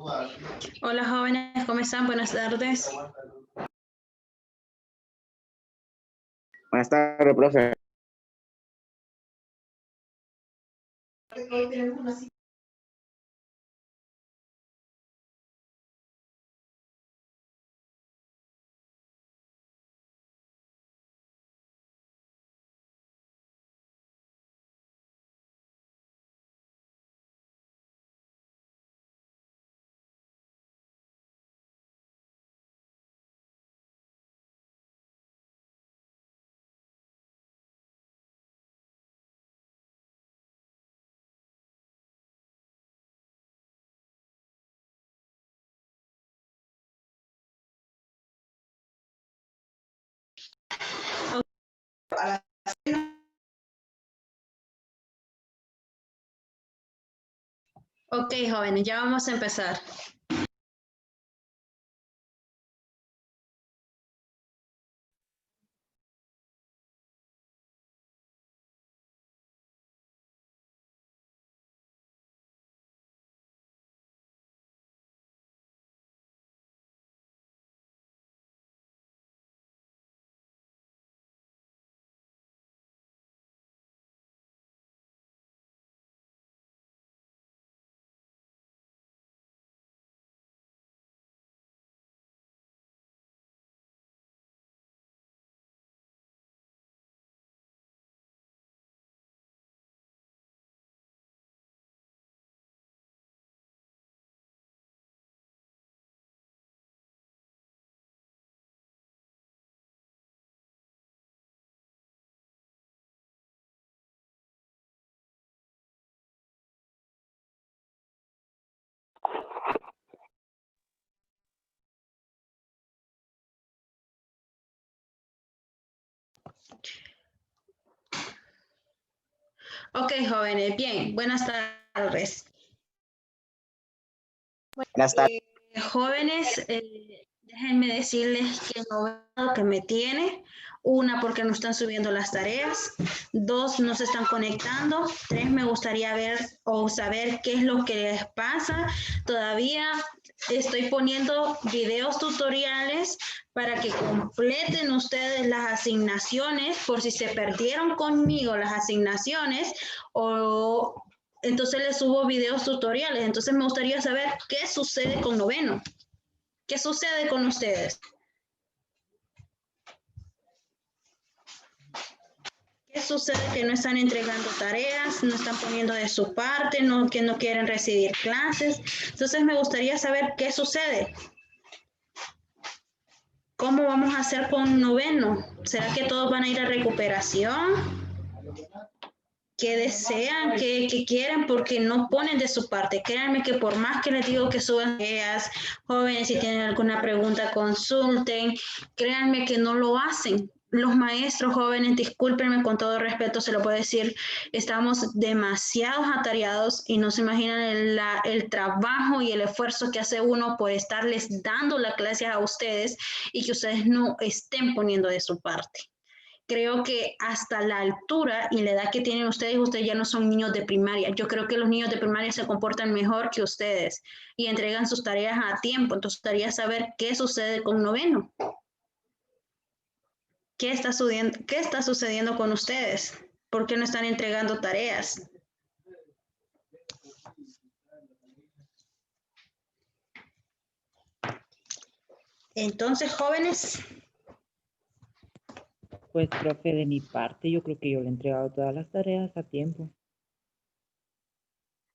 Hola jóvenes, ¿cómo están? Buenas tardes. Buenas tardes, profe. Ok, jóvenes, ya vamos a empezar. Ok, jóvenes, bien, buenas tardes. Buenas tardes. Jóvenes, déjenme decirles que no que me tiene. Una, porque no están subiendo las tareas. Dos, no se están conectando. Tres, me gustaría ver o saber qué es lo que les pasa. Todavía estoy poniendo videos tutoriales para que completen ustedes las asignaciones por si se perdieron conmigo las asignaciones o entonces les subo videos tutoriales. Entonces me gustaría saber qué sucede con noveno. ¿Qué sucede con ustedes? ¿Qué sucede que no están entregando tareas, no están poniendo de su parte, que no quieren recibir clases? Entonces me gustaría saber qué sucede. ¿Cómo vamos a hacer con noveno? ¿Será que todos van a ir a recuperación? ¿Qué desean? ¿Qué quieren? Porque no ponen de su parte. Créanme que por más que les digo que suban ideas, jóvenes, si tienen alguna pregunta, consulten. Créanme que no lo hacen. Los maestros jóvenes, discúlpenme con todo respeto, se lo puedo decir, estamos demasiado atareados y no se imaginan el trabajo y el esfuerzo que hace uno por estarles dando la clase a ustedes y que ustedes no estén poniendo de su parte. Creo que hasta la altura y la edad que tienen ustedes ya no son niños de primaria. Yo creo que los niños de primaria se comportan mejor que ustedes y entregan sus tareas a tiempo. Entonces, gustaría saber qué sucede con noveno. ¿Qué está sucediendo con ustedes? ¿Por qué no están entregando tareas? Entonces, jóvenes. Pues, profe, de mi parte, yo creo que yo le he entregado todas las tareas a tiempo.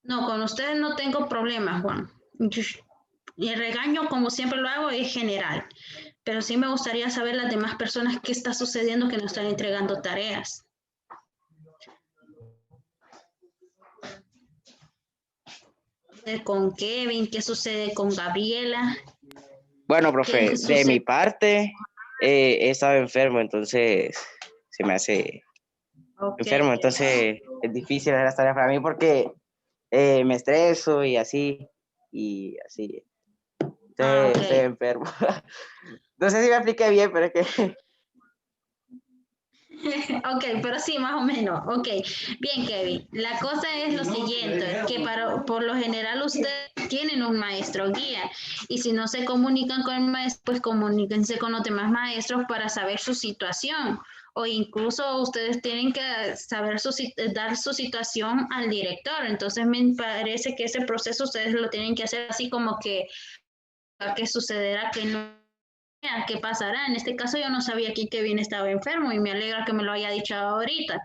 No, con ustedes no tengo problemas, Juan. Y el regaño, como siempre lo hago, es general. Pero sí me gustaría saber las demás personas qué está sucediendo que no están entregando tareas. Con Kevin, qué sucede con Gabriela. Bueno, profe, de mi parte, he estado enfermo, entonces se me hace enfermo, entonces es difícil hacer las tareas para mí porque me estreso y así. Entonces estoy enfermo. No sé si me expliqué bien, pero es que... Ok, pero sí, más o menos. Ok, bien, Kevin. La cosa es lo siguiente, que por lo general usted tienen un maestro guía. Y si no se comunican con el maestro, pues comuníquense con los demás maestros para saber su situación. O incluso ustedes tienen que saber dar su situación al director. Entonces me parece que ese proceso ustedes lo tienen que hacer así como que sucederá, que no, qué pasará. En este caso yo no sabía que Kevin estaba enfermo y me alegra que me lo haya dicho ahorita.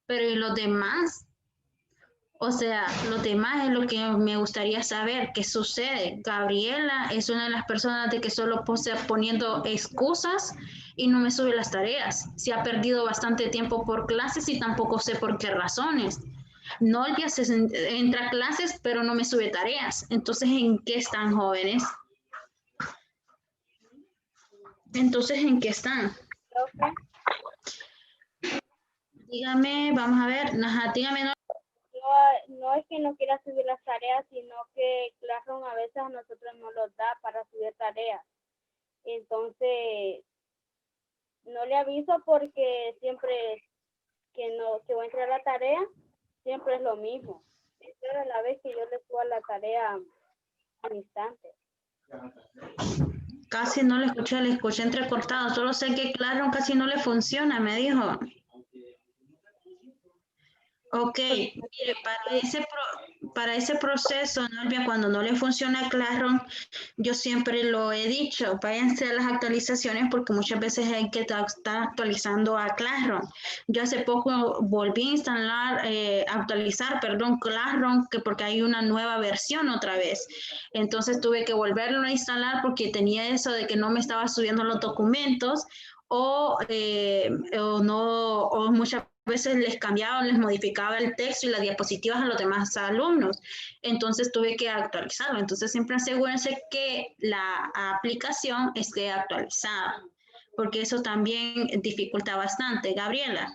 Pero ¿y los demás? O sea, lo demás es lo que me gustaría saber, qué sucede. Gabriela es una de las personas de que solo poniendo excusas y no me sube las tareas. Se ha perdido bastante tiempo por clases y tampoco sé por qué razones. Nolvia entra a clases, pero no me sube tareas. Entonces, ¿en qué están, jóvenes? Entonces, ¿en qué están? Dígame, vamos a ver. Ajá, dígame. No es que no quiera subir las tareas, sino que Classroom a veces a nosotros no los da para subir tareas. Entonces, no le aviso porque siempre que voy a entrar a la tarea, siempre es lo mismo. Pero a la vez que yo le suba la tarea al instante. Casi no le escuché entrecortado. Solo sé que Claro casi no le funciona, me dijo. Ok, mire, para ese proceso, Norvia, cuando no le funciona Classroom, yo siempre lo he dicho, váyanse a las actualizaciones porque muchas veces hay que estar actualizando a Classroom. Yo hace poco volví a actualizar, perdón, Classroom, porque hay una nueva versión otra vez. Entonces tuve que volverlo a instalar porque tenía eso de que no me estaba subiendo los documentos o muchas veces les cambiaba, les modificaba el texto y las diapositivas a los demás alumnos. Entonces tuve que actualizarlo. Entonces siempre asegúrense que la aplicación esté actualizada, porque eso también dificulta bastante. Gabriela.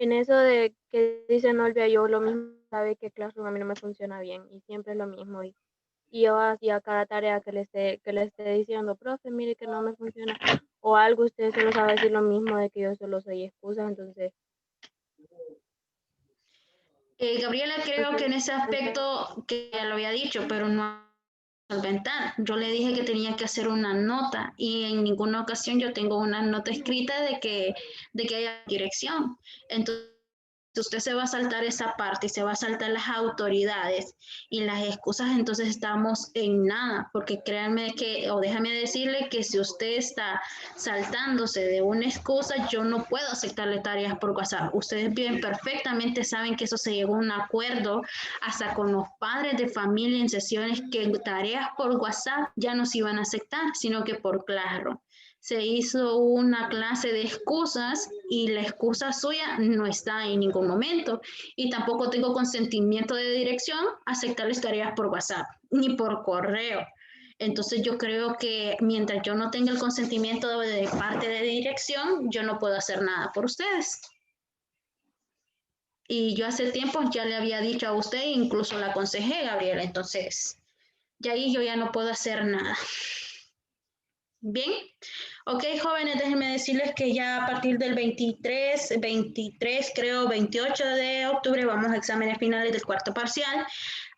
En eso de que dice Nolvia, yo lo mismo, sabe que Classroom a mí no me funciona bien y siempre es lo mismo. Y yo hacía cada tarea que le esté diciendo, profe, mire que no me funciona o algo, usted solo sabe decir lo mismo de que yo solo soy excusa, entonces. Gabriela, creo que en ese aspecto, que ya lo había dicho, pero no solventar. Yo le dije que tenía que hacer una nota y en ninguna ocasión yo tengo una nota escrita de que haya dirección. Entonces, usted se va a saltar esa parte y se va a saltar las autoridades y las excusas, entonces estamos en nada, porque créanme que, o déjame decirle que si usted está saltándose de una excusa, yo no puedo aceptarle tareas por WhatsApp. Ustedes bien perfectamente saben que eso se llegó a un acuerdo hasta con los padres de familia en sesiones, que tareas por WhatsApp ya no se iban a aceptar, sino que por Classroom. Se hizo una clase de excusas y la excusa suya no está en ningún momento. Y tampoco tengo consentimiento de dirección a aceptarles tareas por WhatsApp ni por correo. Entonces yo creo que mientras yo no tenga el consentimiento de parte de dirección, yo no puedo hacer nada por ustedes. Y yo hace tiempo ya le había dicho a usted, incluso la aconsejé, Gabriela, entonces ya ahí yo ya no puedo hacer nada. Bien, ok, jóvenes, déjenme decirles que ya a partir del 23, creo, 28 de octubre vamos a exámenes finales del cuarto parcial.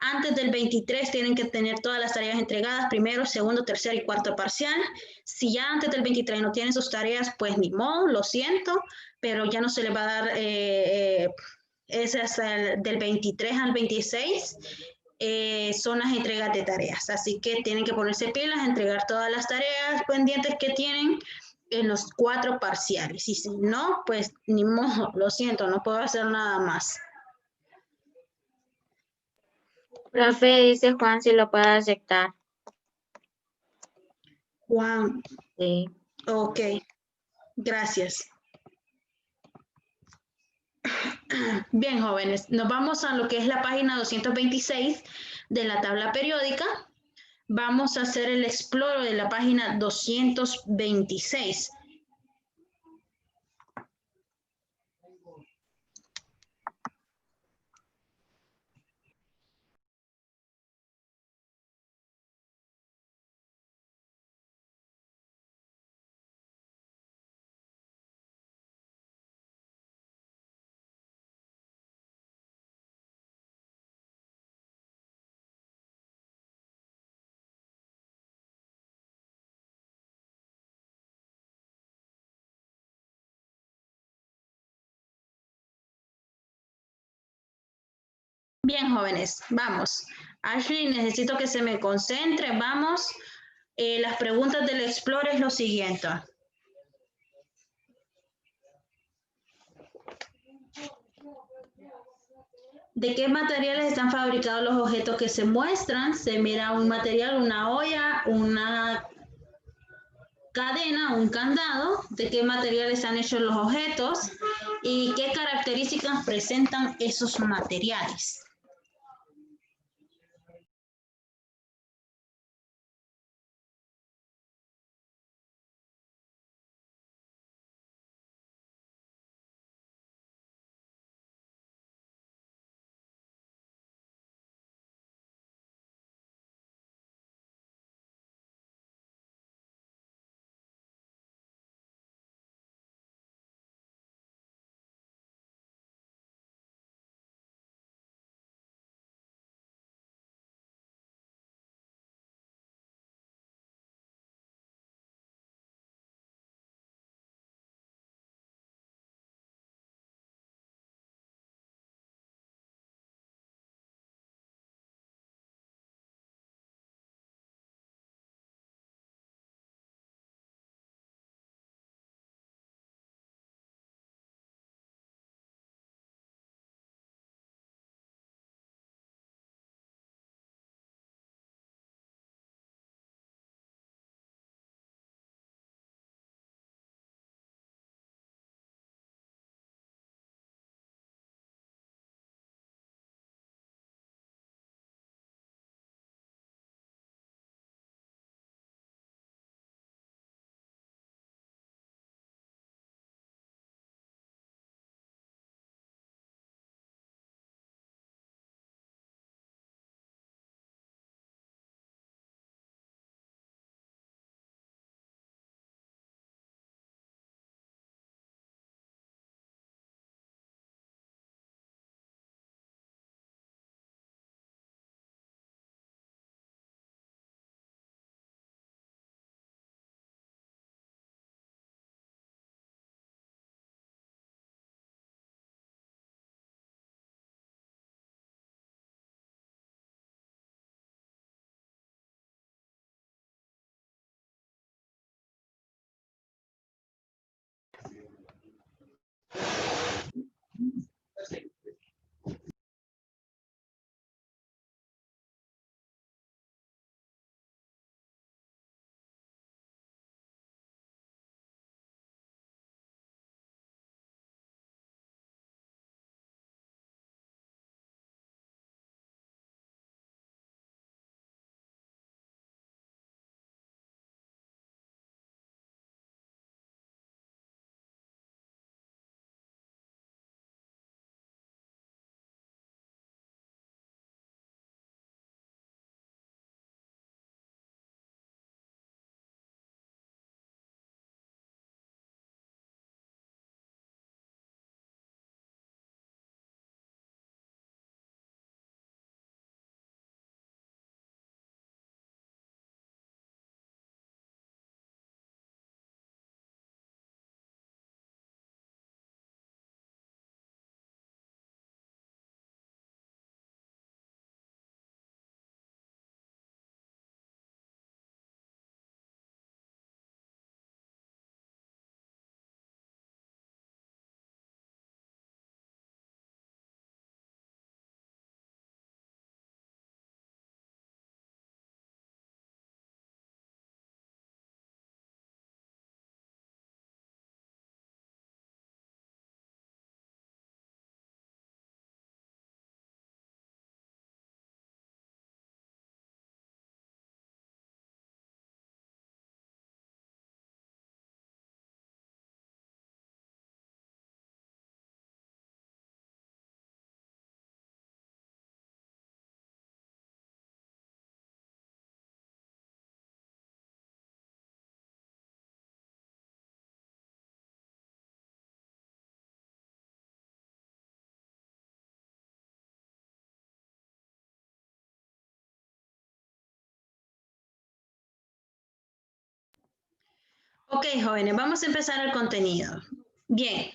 Antes del 23 tienen que tener todas las tareas entregadas, primero, segundo, tercer y cuarto parcial. Si ya antes del 23 no tienen sus tareas, pues ni modo, lo siento, pero ya no se les va a dar, es hasta del 23 al 26 son las entregas de tareas. Así que tienen que ponerse pilas, entregar todas las tareas pendientes que tienen en los 4 parciales. Y si no, pues ni modo, lo siento, no puedo hacer nada más. Profe, dice Juan si lo puede aceptar. Juan. Sí. Ok, gracias. Bien, jóvenes, nos vamos a lo que es la página 226 de la tabla periódica. Vamos a hacer el exploro de la página 226. Bien, jóvenes, vamos. Ashley, necesito que se me concentre. Vamos. Las preguntas del Explore es lo siguiente. ¿De qué materiales están fabricados los objetos que se muestran? Se mira un material, una olla, una cadena, un candado. ¿De qué materiales están hechos los objetos? ¿Y qué características presentan esos materiales? Ok, jóvenes, vamos a empezar el contenido. Bien,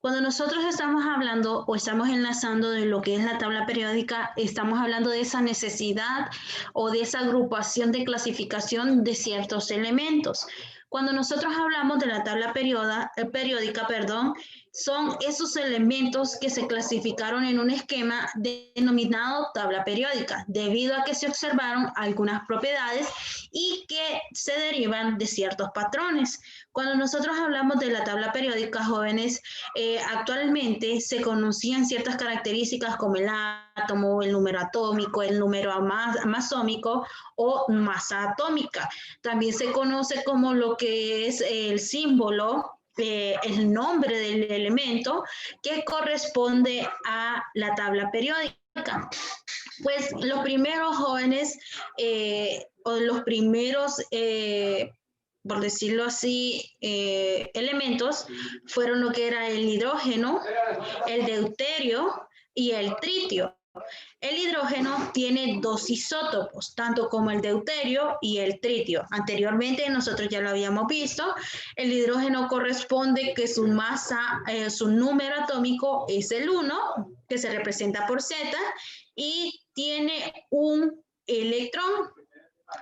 Cuando nosotros estamos hablando o estamos enlazando de lo que es la tabla periódica, estamos hablando de esa necesidad o de esa agrupación de clasificación de ciertos elementos. Cuando nosotros hablamos de la tabla periódica, son esos elementos que se clasificaron en un esquema denominado tabla periódica, debido a que se observaron algunas propiedades y que se derivan de ciertos patrones. Cuando nosotros hablamos de la tabla periódica, jóvenes, actualmente se conocían ciertas características como el átomo, el número atómico, el número masómico o masa atómica. También se conoce como lo que es el símbolo, el nombre del elemento que corresponde a la tabla periódica. Pues los primeros jóvenes o los primeros por decirlo así, elementos fueron lo que era el hidrógeno, el deuterio y el tritio. El hidrógeno tiene dos isótopos, tanto como el deuterio y el tritio. Anteriormente nosotros ya lo habíamos visto. El hidrógeno corresponde que su masa, su número atómico es el 1, que se representa por Z, y tiene un electrón.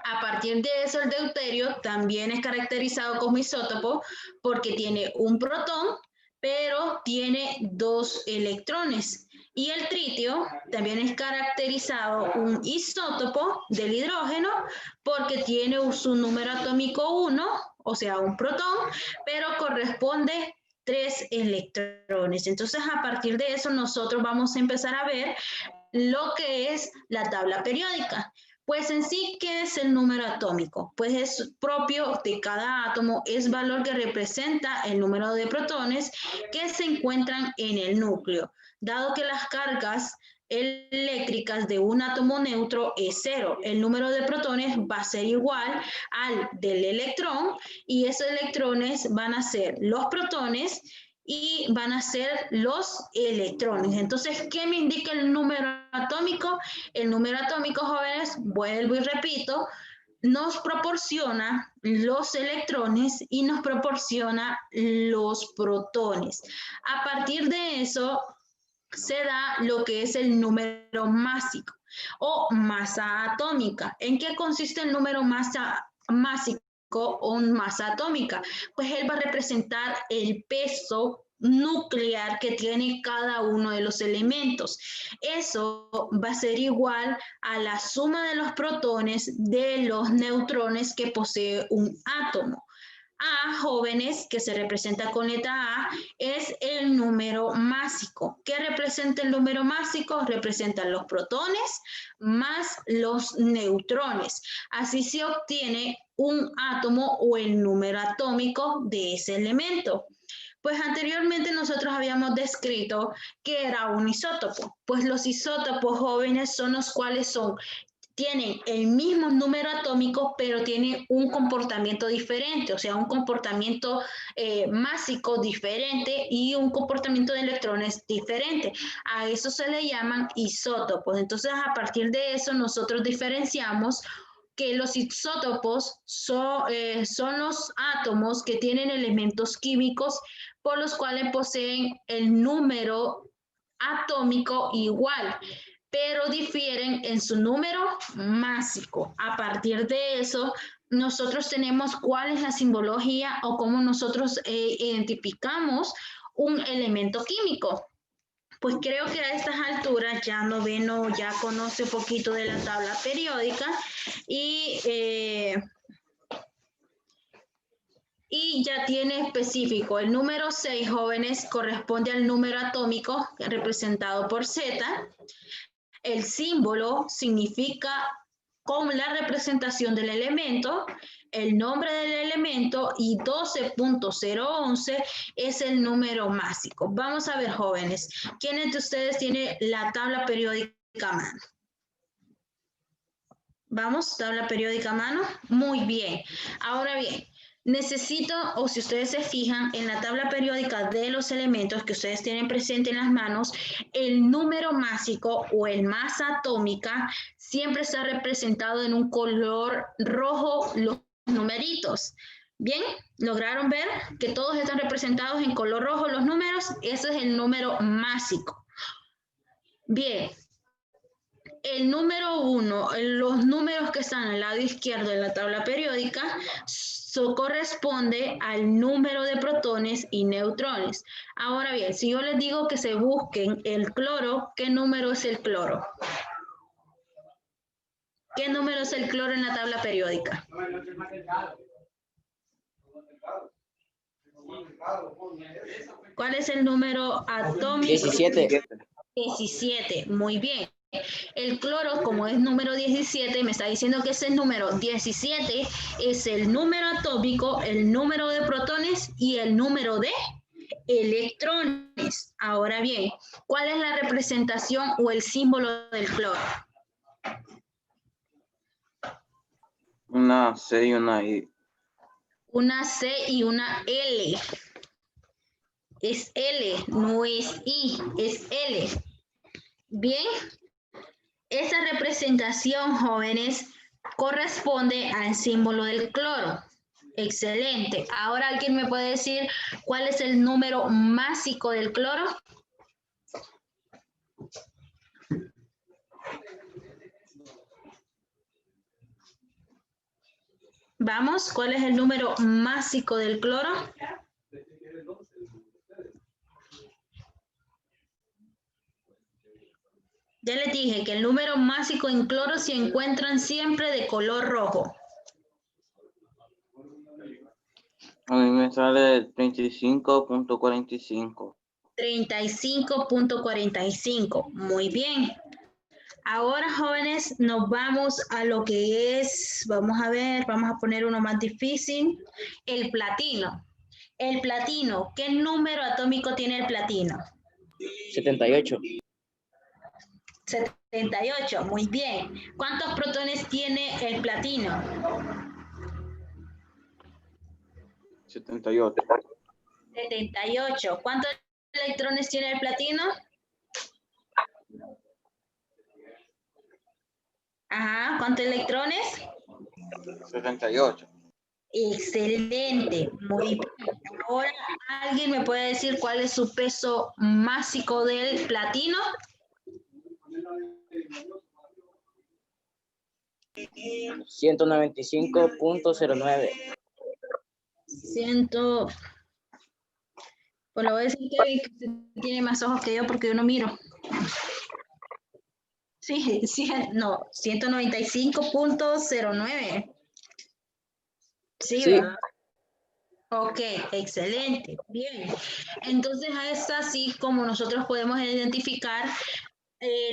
A partir de eso, el deuterio también es caracterizado como isótopo porque tiene un protón, pero tiene 2 electrones. Y el tritio también es caracterizado un isótopo del hidrógeno porque tiene su número atómico 1, o sea, un protón, pero corresponde 3 electrones. Entonces, a partir de eso, nosotros vamos a empezar a ver lo que es la tabla periódica. Pues en sí, ¿qué es el número atómico? Pues es propio de cada átomo, es valor que representa el número de protones que se encuentran en el núcleo. Dado que las cargas eléctricas de un átomo neutro es 0, el número de protones va a ser igual al del electrón y esos electrones van a ser los protones y van a ser los electrones. Entonces, ¿qué me indica el número atómico? El número atómico, jóvenes, vuelvo y repito, nos proporciona los electrones y nos proporciona los protones. A partir de eso, se da lo que es el número másico o masa atómica. ¿En qué consiste el número másico o masa atómica? Pues él va a representar el peso nuclear que tiene cada uno de los elementos. Eso va a ser igual a la suma de los protones de los neutrones que posee un átomo. A, jóvenes, que se representa con letra A, es el número másico. ¿Qué representa el número másico? Representan los protones más los neutrones. Así se obtiene un átomo o el número atómico de ese elemento. Pues anteriormente nosotros habíamos descrito que era un isótopo. Pues los isótopos, jóvenes, son los cuales tienen el mismo número atómico, pero tienen un comportamiento diferente, o sea, un comportamiento másico diferente y un comportamiento de electrones diferente. A eso se le llaman isótopos. Entonces, a partir de eso, nosotros diferenciamos que los isótopos son los átomos que tienen elementos químicos por los cuales poseen el número atómico igual, pero difieren en su número másico. A partir de eso, nosotros tenemos cuál es la simbología o cómo nosotros identificamos un elemento químico. Pues creo que a estas alturas ya noveno ya conoce un poquito de la tabla periódica y ya tiene específico. El número 6, jóvenes, corresponde al número atómico representado por Z. El símbolo significa con la representación del elemento, el nombre del elemento y 12.011 es el número másico. Vamos a ver, jóvenes, ¿quiénes de ustedes tienen la tabla periódica a mano? Vamos, tabla periódica a mano. Muy bien. Ahora bien, necesito, o si ustedes se fijan en la tabla periódica de los elementos que ustedes tienen presente en las manos, el número másico o el masa atómica siempre está representado en un color rojo, los numeritos. Bien, lograron ver que todos están representados en color rojo los números. Ese es el número másico. Bien, el número 1, los números que están al lado izquierdo de la tabla periódica, corresponde al número de protones y neutrones. Ahora bien, si yo les digo que se busquen el cloro, ¿qué número es el cloro? ¿Qué número es el cloro en la tabla periódica? ¿Cuál es el número atómico? 17. 17, muy bien. El cloro, como es número 17, me está diciendo que ese número 17 es el número atómico, el número de protones y el número de electrones. Ahora bien, ¿cuál es la representación o el símbolo del cloro? Una C y una I. Una C y una L. Es L, no es I, es L. Bien, esa representación, jóvenes, corresponde al símbolo del cloro. Excelente. Ahora, ¿alguien me puede decir cuál es el número másico del cloro? Vamos, ¿cuál es el número másico del cloro? Ya les dije que el número másico en cloro se encuentran siempre de color rojo. A mí me sale 35.45. 35.45. Muy bien. Ahora, jóvenes, nos vamos a lo que es, vamos a ver, vamos a poner uno más difícil, el platino. El platino, ¿qué número atómico tiene el platino? 78. 78, muy bien. ¿Cuántos protones tiene el platino? 78. 78. ¿Cuántos electrones tiene el platino? Ajá, ¿cuántos electrones? 78. Excelente, muy bien. Ahora, ¿alguien me puede decir cuál es su peso másico del platino? 195.09. Pues lo voy a decir que usted tiene más ojos que yo porque yo no miro. Sí, no, 195.09. Sí, Sí. ¿verdad? Ok, excelente, bien. Entonces es así como nosotros podemos identificar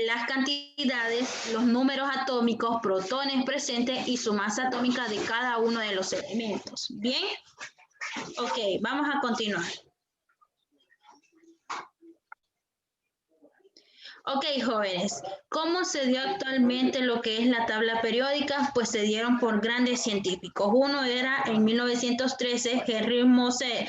las cantidades, los números atómicos, protones presentes y su masa atómica de cada uno de los elementos. ¿Bien? Ok, vamos a continuar. Ok, jóvenes, ¿cómo se dio actualmente lo que es la tabla periódica? Pues se dieron por grandes científicos. Uno era en 1913, Henry Moseley,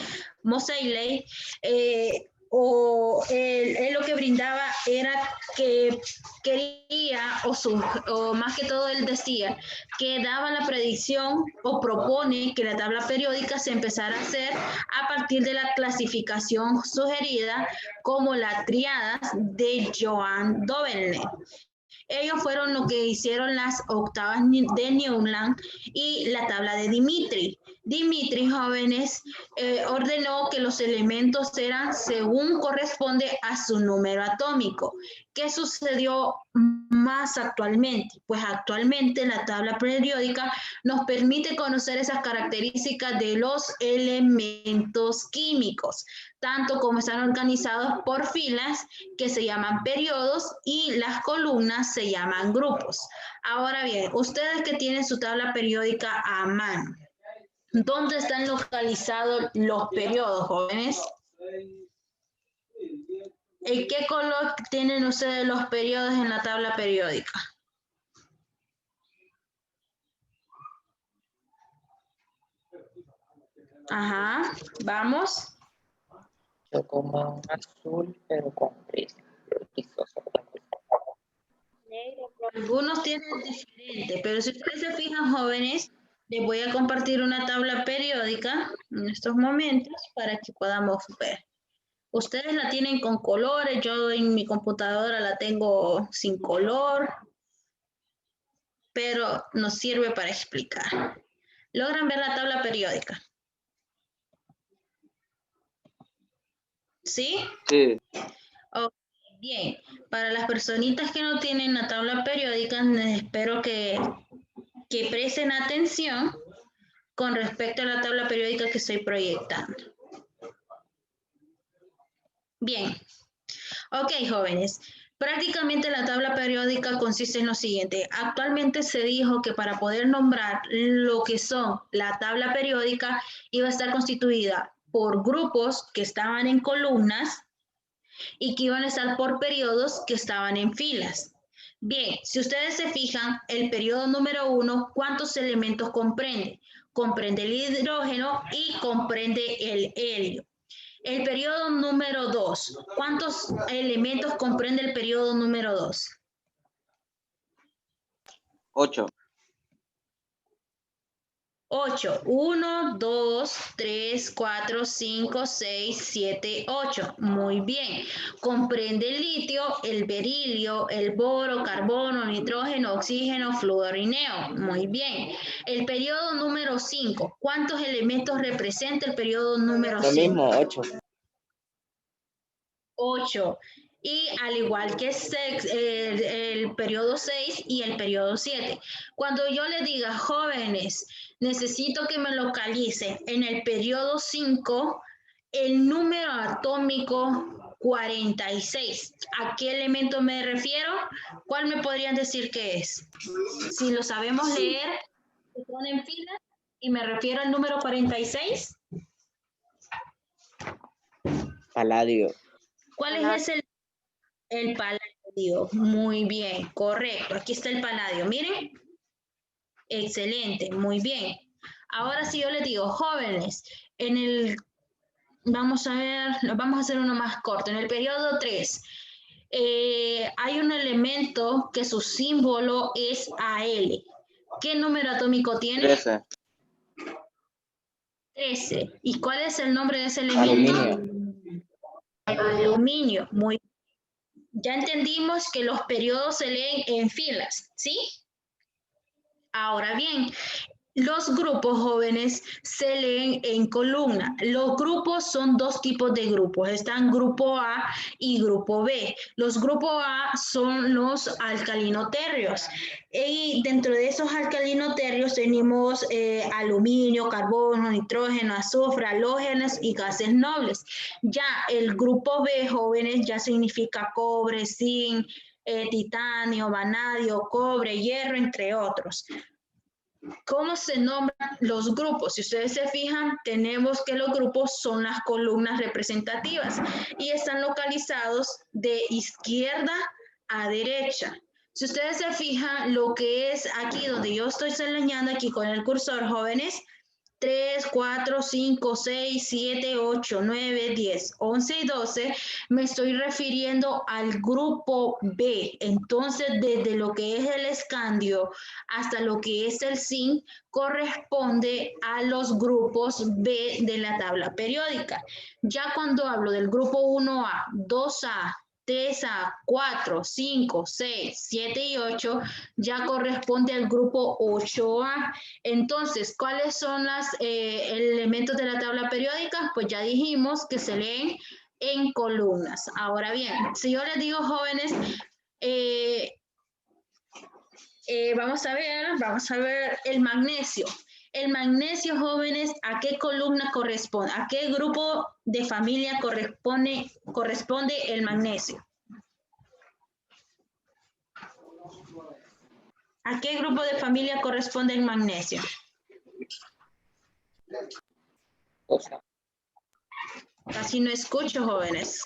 él lo que brindaba era que quería, o más que todo él decía, que daba la predicción o propone que la tabla periódica se empezara a hacer a partir de la clasificación sugerida como la tríada de Joan Dovenel. Ellos fueron los que hicieron las octavas de Newland y la tabla de Dimitri. Dimitri, jóvenes, ordenó que los elementos eran según corresponde a su número atómico. ¿Qué sucedió más actualmente? Pues actualmente la tabla periódica nos permite conocer esas características de los elementos químicos, tanto como están organizados por filas que se llaman periodos y las columnas se llaman grupos. Ahora bien, ustedes que tienen su tabla periódica a mano, ¿dónde están localizados los periodos, jóvenes? ¿En qué color tienen ustedes los periodos en la tabla periódica? Ajá, vamos. Yo como un azul, pero con gris. Negro, Algunos tienen diferente, pero si ustedes se fijan, jóvenes, Les voy a compartir una tabla periódica en estos momentos para que podamos ver. Ustedes la tienen con colores, yo en mi computadora la tengo sin color, pero nos sirve para explicar. ¿Logran ver la tabla periódica? ¿Sí? Sí. Ok, bien. Para las personitas que no tienen la tabla periódica, espero que presten atención con respecto a la tabla periódica que estoy proyectando. Bien. Ok, jóvenes. Prácticamente la tabla periódica consiste en lo siguiente. Actualmente se dijo que para poder nombrar lo que son la tabla periódica iba a estar constituida por grupos que estaban en columnas y que iban a estar por periodos que estaban en filas. Bien, si ustedes se fijan, el periodo número 1, ¿cuántos elementos comprende? Comprende el hidrógeno y comprende el helio. El periodo número 2, ¿cuántos elementos comprende el periodo número 2? 8. 8. 1, 2, 3, 4, 5, 6, 7, 8. Muy bien. Comprende el litio, el berilio, el boro, carbono, nitrógeno, oxígeno, flúor y neo. Muy bien. El periodo número 5. ¿Cuántos elementos representa el periodo número 5? Lo mismo, 8. 8. Y al igual que el periodo 6 y el periodo 7. Cuando yo les diga, jóvenes, necesito que me localicen en el periodo 5 el número atómico 46. ¿A qué elemento me refiero? ¿Cuál me podrían decir que es? Si lo sabemos leer, se pone en fila y me refiero al número 46. Paladio. ¿Cuál es el paladio? Muy bien, correcto. Aquí está el paladio. Miren. Excelente, muy bien. Ahora sí yo les digo, jóvenes, vamos a ver, vamos a hacer uno más corto. En el periodo 3, hay un elemento que su símbolo es AL. ¿Qué número atómico tiene? 13. 13. ¿Y cuál es el nombre de ese elemento? Aluminio. Aluminio, muy bien. Ya entendimos que los periodos se leen en filas, ¿sí? Ahora bien, los grupos jóvenes se leen en columna. Los grupos son dos tipos de grupos. Están grupo A y grupo B. Los grupos A son los alcalinoterrios. Y dentro de esos alcalinoterrios tenemos aluminio, carbono, nitrógeno, azufre, halógenos y gases nobles. Ya el grupo B, jóvenes, ya significa cobre, zinc, titanio, vanadio, cobre, hierro, entre otros. ¿Cómo se nombran los grupos? Si ustedes se fijan, tenemos que los grupos son las columnas representativas y están localizados de izquierda a derecha. Si ustedes se fijan, lo que es aquí donde yo estoy señalando aquí con el cursor, jóvenes, 3, 4, 5, 6, 7, 8, 9, 10, 11 y 12, me estoy refiriendo al grupo B. Entonces, desde lo que es el escandio hasta lo que es el zinc, corresponde a los grupos B de la tabla periódica. Ya cuando hablo del grupo 1A, 2A, 3A, 4, 5, 6, 7 y 8, ya corresponde al grupo 8A. Entonces, ¿cuáles son los elementos de la tabla periódica? Pues ya dijimos que se leen en columnas. Ahora bien, si yo les digo, jóvenes, vamos a ver el magnesio. El magnesio, jóvenes, ¿a qué columna corresponde? ¿A qué grupo de familia corresponde el magnesio? ¿A qué grupo de familia corresponde el magnesio? Casi no escucho, jóvenes.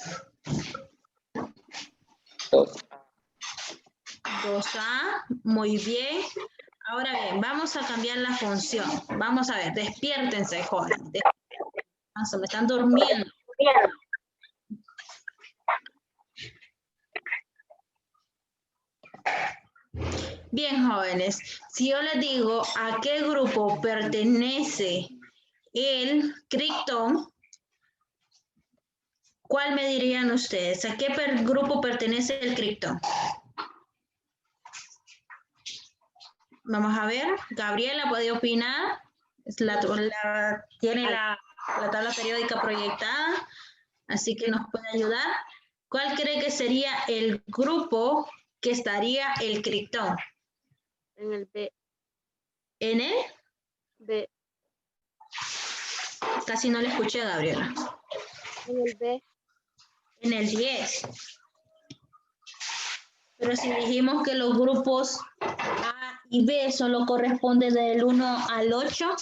2A, muy bien. Ahora bien, vamos a cambiar la función. Vamos a ver, despiértense, jóvenes. Me están durmiendo. Bien, jóvenes, si yo les digo a qué grupo pertenece el criptón, ¿cuál me dirían ustedes? ¿A qué grupo pertenece el criptón? Vamos a ver, Gabriela puede opinar. Tiene la tabla periódica proyectada, así que nos puede ayudar. ¿Cuál cree que sería el grupo que estaría el criptón? En el B. ¿En el? B. Casi no le escuché a Gabriela. En el B. En el 10. Pero si dijimos que los grupos A y B solo corresponden del 1 al 8,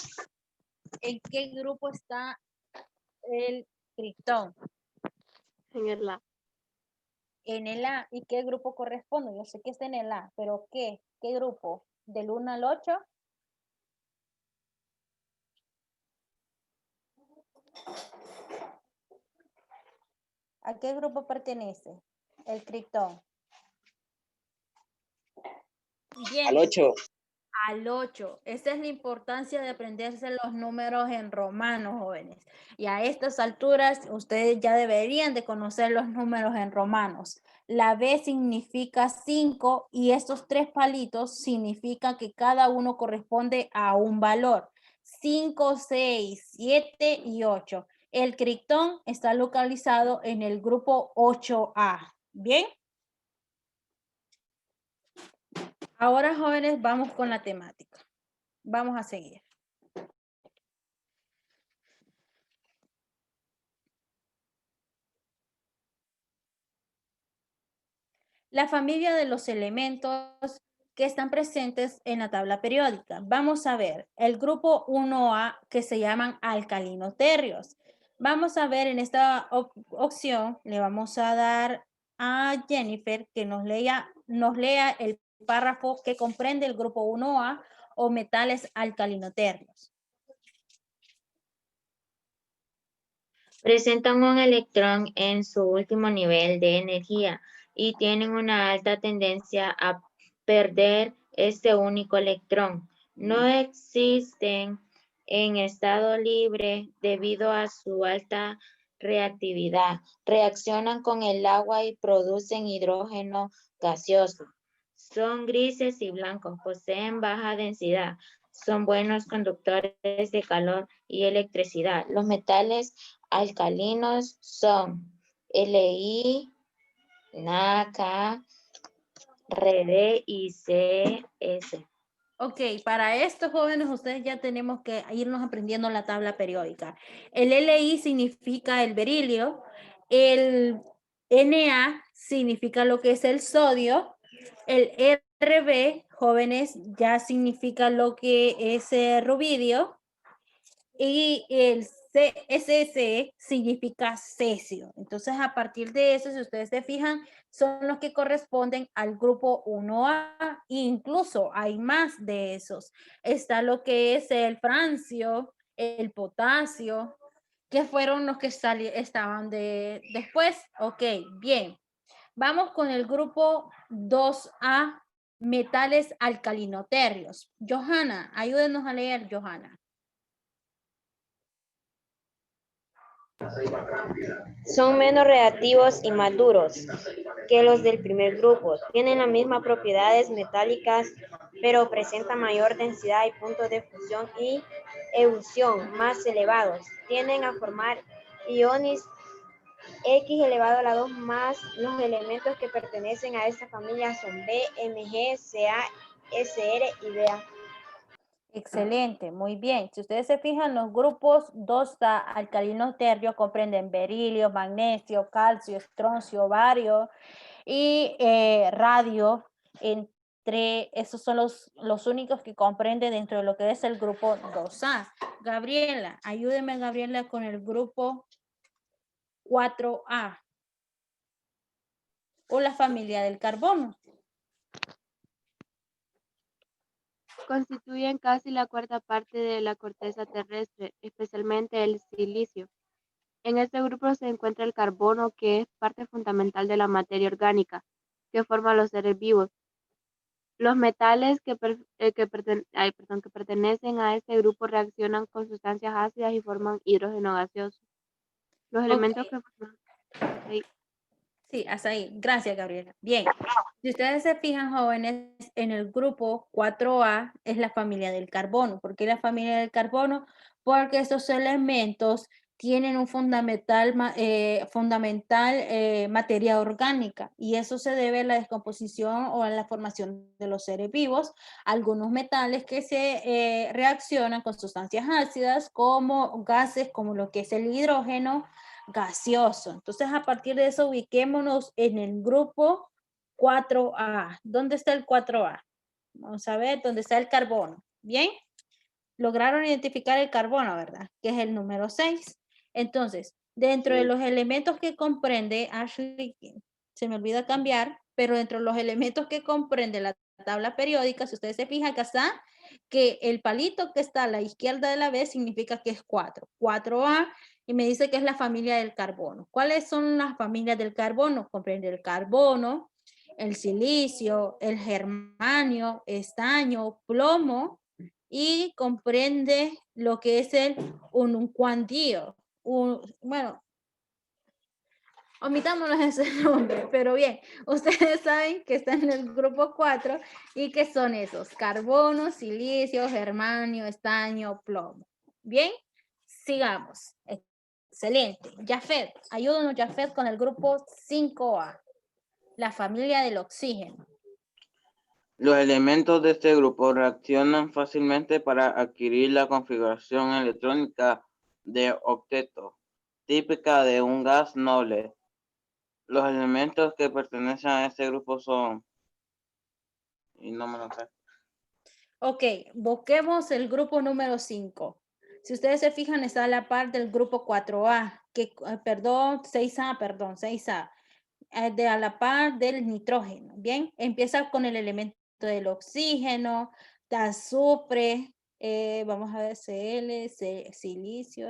¿en qué grupo está el criptón? En el A. En el A. ¿Y qué grupo corresponde? Yo sé que está en el A, pero ¿qué? ¿Qué grupo? ¿Del 1 al 8? ¿A qué grupo pertenece el criptón? Bien. Al 8. Al 8. Esa es la importancia de aprenderse los números en romanos, jóvenes. Y a estas alturas, ustedes ya deberían de conocer los números en romanos. La B significa 5 y estos 3 palitos significan que cada uno corresponde a un valor. 5, 6, 7 y 8. El criptón está localizado en el grupo 8A. ¿Bien? Ahora, jóvenes, vamos con la temática. Vamos a seguir. La familia de los elementos que están presentes en la tabla periódica. Vamos a ver el grupo 1A que se llaman alcalinoterrios. Vamos a ver en esta opción, le vamos a dar a Jennifer que nos lea el párrafo que comprende el grupo 1A o metales alcalinoterrios. Presentan un electrón en su último nivel de energía y tienen una alta tendencia a perder este único electrón. No existen en estado libre debido a su alta reactividad. Reaccionan con el agua y producen hidrógeno gaseoso. Son grises y blancos, poseen baja densidad. Son buenos conductores de calor y electricidad. Los metales alcalinos son Li, NaCa, Rd y Cs. Ok, para estos jóvenes ustedes ya tenemos que irnos aprendiendo la tabla periódica. El Li significa el berilio, el Na significa lo que es el sodio, el Rb, jóvenes, ya significa lo que es el rubidio, y el CSC significa cesio. Entonces, a partir de eso, si ustedes se fijan, son los que corresponden al grupo 1A. Incluso hay más de esos. Está lo que es el francio, el potasio, que fueron los que estaban después. Ok, bien. Vamos con el grupo 2A, metales alcalinoterrios. Johanna, ayúdenos a leer, Johanna. Son menos reactivos y más duros que los del primer grupo. Tienen las mismas propiedades metálicas, pero presentan mayor densidad y puntos de fusión y ebullición más elevados. Tienden a formar iones X elevado a la 2 más los elementos que pertenecen a esta familia son B, Mg, Ca, Sr y Ba. Excelente, muy bien. Si ustedes se fijan, los grupos 2A alcalinos tercios comprenden berilio, magnesio, calcio, estroncio, bario y radio. Entre esos son los únicos que comprenden dentro de lo que es el grupo 2A. Gabriela, ayúdeme, Gabriela, con el grupo 4A o la familia del carbono. Constituyen casi la cuarta parte de la corteza terrestre, especialmente el silicio. En este grupo se encuentra el carbono, que es parte fundamental de la materia orgánica que forma los seres vivos. Los metales que pertenecen a este grupo reaccionan con sustancias ácidas y forman hidrógeno gaseoso. Los elementos que forman... Sí, hasta ahí. Gracias, Gabriela. Bien. Si ustedes se fijan, jóvenes, en el grupo 4A es la familia del carbono. ¿Por qué la familia del carbono? Porque estos elementos tienen un fundamental materia orgánica y eso se debe a la descomposición o a la formación de los seres vivos. Algunos metales que se reaccionan con sustancias ácidas como gases, como lo que es el hidrógeno gaseoso. Entonces, a partir de eso, ubiquémonos en el grupo 4A. ¿Dónde está el 4A? Vamos a ver dónde está el carbono. ¿Bien? Lograron identificar el carbono, ¿verdad? Que es el número 6. Entonces, dentro de los elementos que comprende, Ashley, se me olvida cambiar, pero dentro de los elementos que comprende la tabla periódica, si ustedes se fijan, acá está que el palito que está a la izquierda de la B significa que es 4. 4A y me dice que es la familia del carbono. ¿Cuáles son las familias del carbono? Comprende el carbono, el silicio, el germanio, estaño, plomo y comprende lo que es el ununcuandío. Bueno, omitámonos ese nombre, pero bien, ustedes saben que están en el grupo 4 y que son esos: carbono, silicio, germanio, estaño, plomo. Bien, sigamos. Excelente. Jafet, ayúdanos, Jafet, con el grupo 5A, la familia del oxígeno. Los elementos de este grupo reaccionan fácilmente para adquirir la configuración electrónica de octeto, típica de un gas noble. Los elementos que pertenecen a este grupo son... Y no me lo sé. Ok, busquemos el grupo número 5. Si ustedes se fijan, está a la par del grupo 4A, perdón, 6A, a la par del nitrógeno. Bien, empieza con el elemento del oxígeno, azufre, vamos a ver, silicio,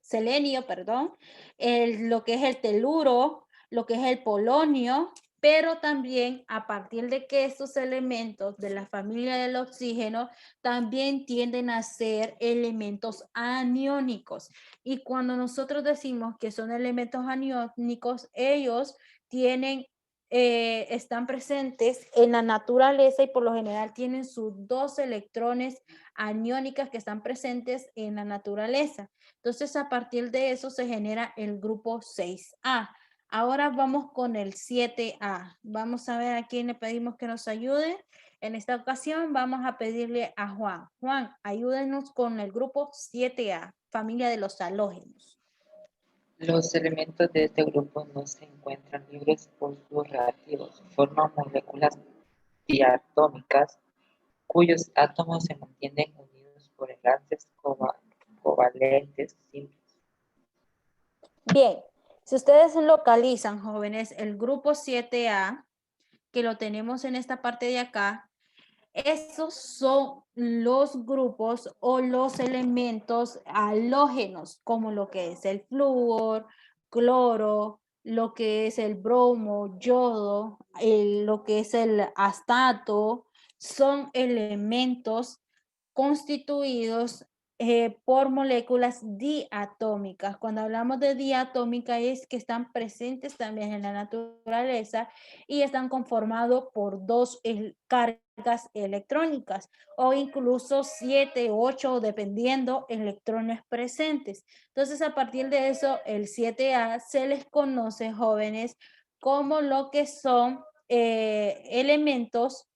selenio, perdón, lo que es el teluro, lo que es el polonio, pero también a partir de que estos elementos de la familia del oxígeno también tienden a ser elementos aniónicos. Y cuando nosotros decimos que son elementos aniónicos, ellos están presentes en la naturaleza y por lo general tienen sus 2 electrones aniónicas que están presentes en la naturaleza. Entonces, a partir de eso se genera el grupo 6A. Ahora vamos con el 7A. Vamos a ver a quién le pedimos que nos ayude. En esta ocasión vamos a pedirle a Juan. Juan, ayúdenos con el grupo 7A, familia de los halógenos. Los elementos de este grupo no se encuentran libres por sus reactivos. Forman moléculas diatómicas cuyos átomos se mantienen unidos por enlaces covalentes simples. Bien, si ustedes localizan, jóvenes, el grupo 7A, que lo tenemos en esta parte de acá, esos son los grupos o los elementos halógenos, como lo que es el flúor, cloro, lo que es el bromo, yodo, lo que es el astato, son elementos constituidos por moléculas diatómicas. Cuando hablamos de diatómica es que están presentes también en la naturaleza y están conformados por 2 cargas electrónicas o incluso 7, 8, dependiendo electrones presentes. Entonces, a partir de eso, el 7A se les conoce, jóvenes, como lo que son elementos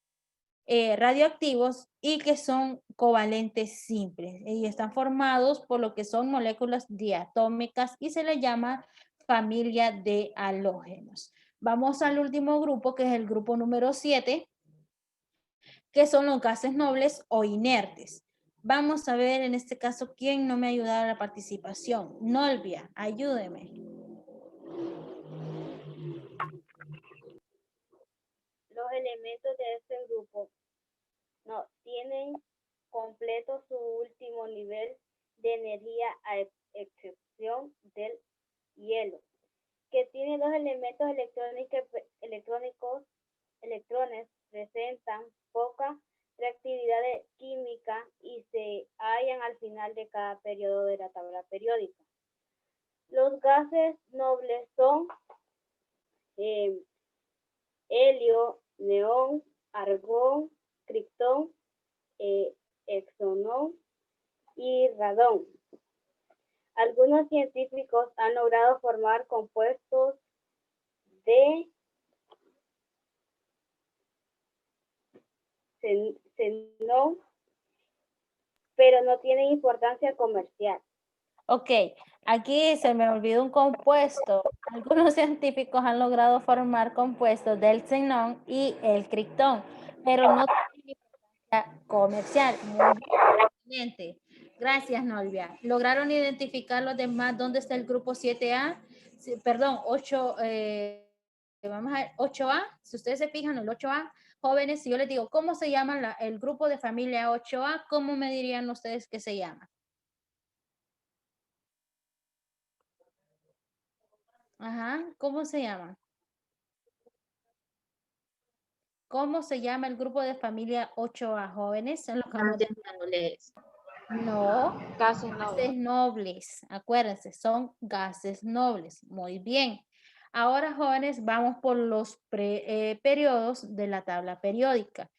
radioactivos y que son covalentes simples y están formados por lo que son moléculas diatómicas y se le llama familia de halógenos. Vamos al último grupo, que es el grupo número 7, que son los gases nobles o inertes. Vamos a ver en este caso quién no me ha ayudado a la participación. Nolvia, ayúdeme. Los elementos de este grupo no tienen completo su último nivel de energía a excepción del hielo, que tiene 2 elementos electrones presentan poca reactividad química y se hallan al final de cada periodo de la tabla periódica. Los gases nobles son helio, neón, argón, criptón, xenón y radón. Algunos científicos han logrado formar compuestos de xenón, pero no tienen importancia comercial. Ok, aquí se me olvidó un compuesto. Algunos científicos han logrado formar compuestos del xenón y el criptón, pero no tienen importancia comercial. Muy bien, excelente. Gracias, Nolvia. ¿Lograron identificar los demás dónde está el grupo 7A? Sí, perdón, 8, vamos a ver, 8A. Si ustedes se fijan, el 8A, jóvenes, si yo les digo, ¿cómo se llama el grupo de familia 8A? ¿Cómo me dirían ustedes que se llama? Ajá, ¿cómo se llama? ¿Cómo se llama el grupo de familia 8A, jóvenes? En los Gases nobles. No, Gases gases nobles. Acuérdense, son gases nobles. Muy bien. Ahora, jóvenes, vamos por los periodos de la tabla periódica.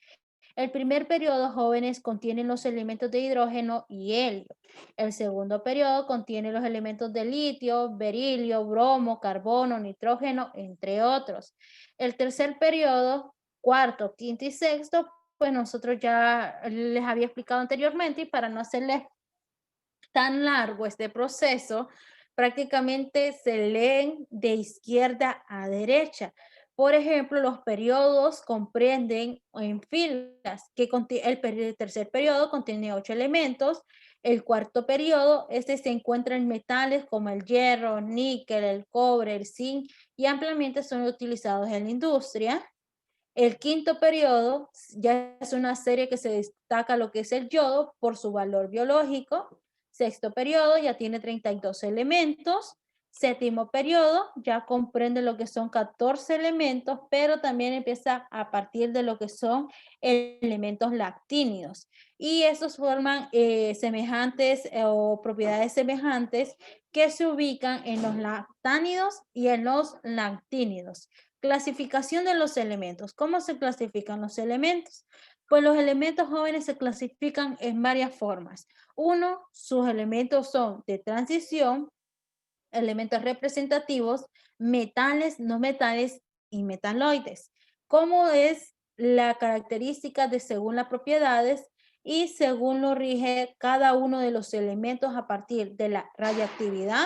El primer periodo, jóvenes, contiene los elementos de hidrógeno y helio. El segundo periodo contiene los elementos de litio, berilio, bromo, carbono, nitrógeno, entre otros. El tercer periodo, cuarto, quinto y sexto, pues nosotros ya les había explicado anteriormente y para no hacerles tan largo este proceso, prácticamente se leen de izquierda a derecha. Por ejemplo, los periodos comprenden en filas, que el tercer periodo contiene 8 elementos, el cuarto periodo, este se encuentra en metales como el hierro, níquel, el cobre, el zinc y ampliamente son utilizados en la industria. El quinto periodo ya es una serie que se destaca lo que es el yodo por su valor biológico. Sexto periodo ya tiene 32 elementos. Séptimo periodo ya comprende lo que son 14 elementos, pero también empieza a partir de lo que son elementos lactínidos. Y esos forman semejantes o propiedades semejantes que se ubican en los lactánidos y en los lactínidos. Clasificación de los elementos. ¿Cómo se clasifican los elementos? Pues los elementos jóvenes se clasifican en varias formas. Uno, sus elementos son de transición, elementos representativos, metales, no metales y metaloides. ¿Cómo es la característica de según las propiedades y según lo rige cada uno de los elementos a partir de la radioactividad,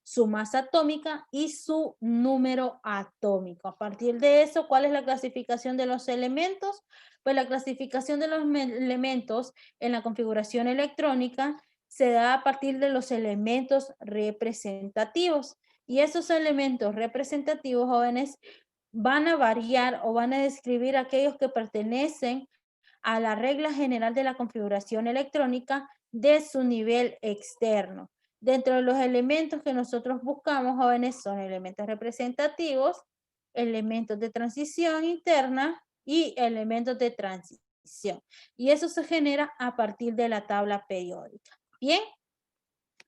su masa atómica y su número atómico? A partir de eso, ¿cuál es la clasificación de los elementos? Pues la clasificación de los elementos en la configuración electrónica se da a partir de los elementos representativos. Y esos elementos representativos, jóvenes, van a variar o van a describir aquellos que pertenecen a la regla general de la configuración electrónica de su nivel externo. Dentro de los elementos que nosotros buscamos, jóvenes, son elementos representativos, elementos de transición interna y elementos de transición. Y eso se genera a partir de la tabla periódica. Bien,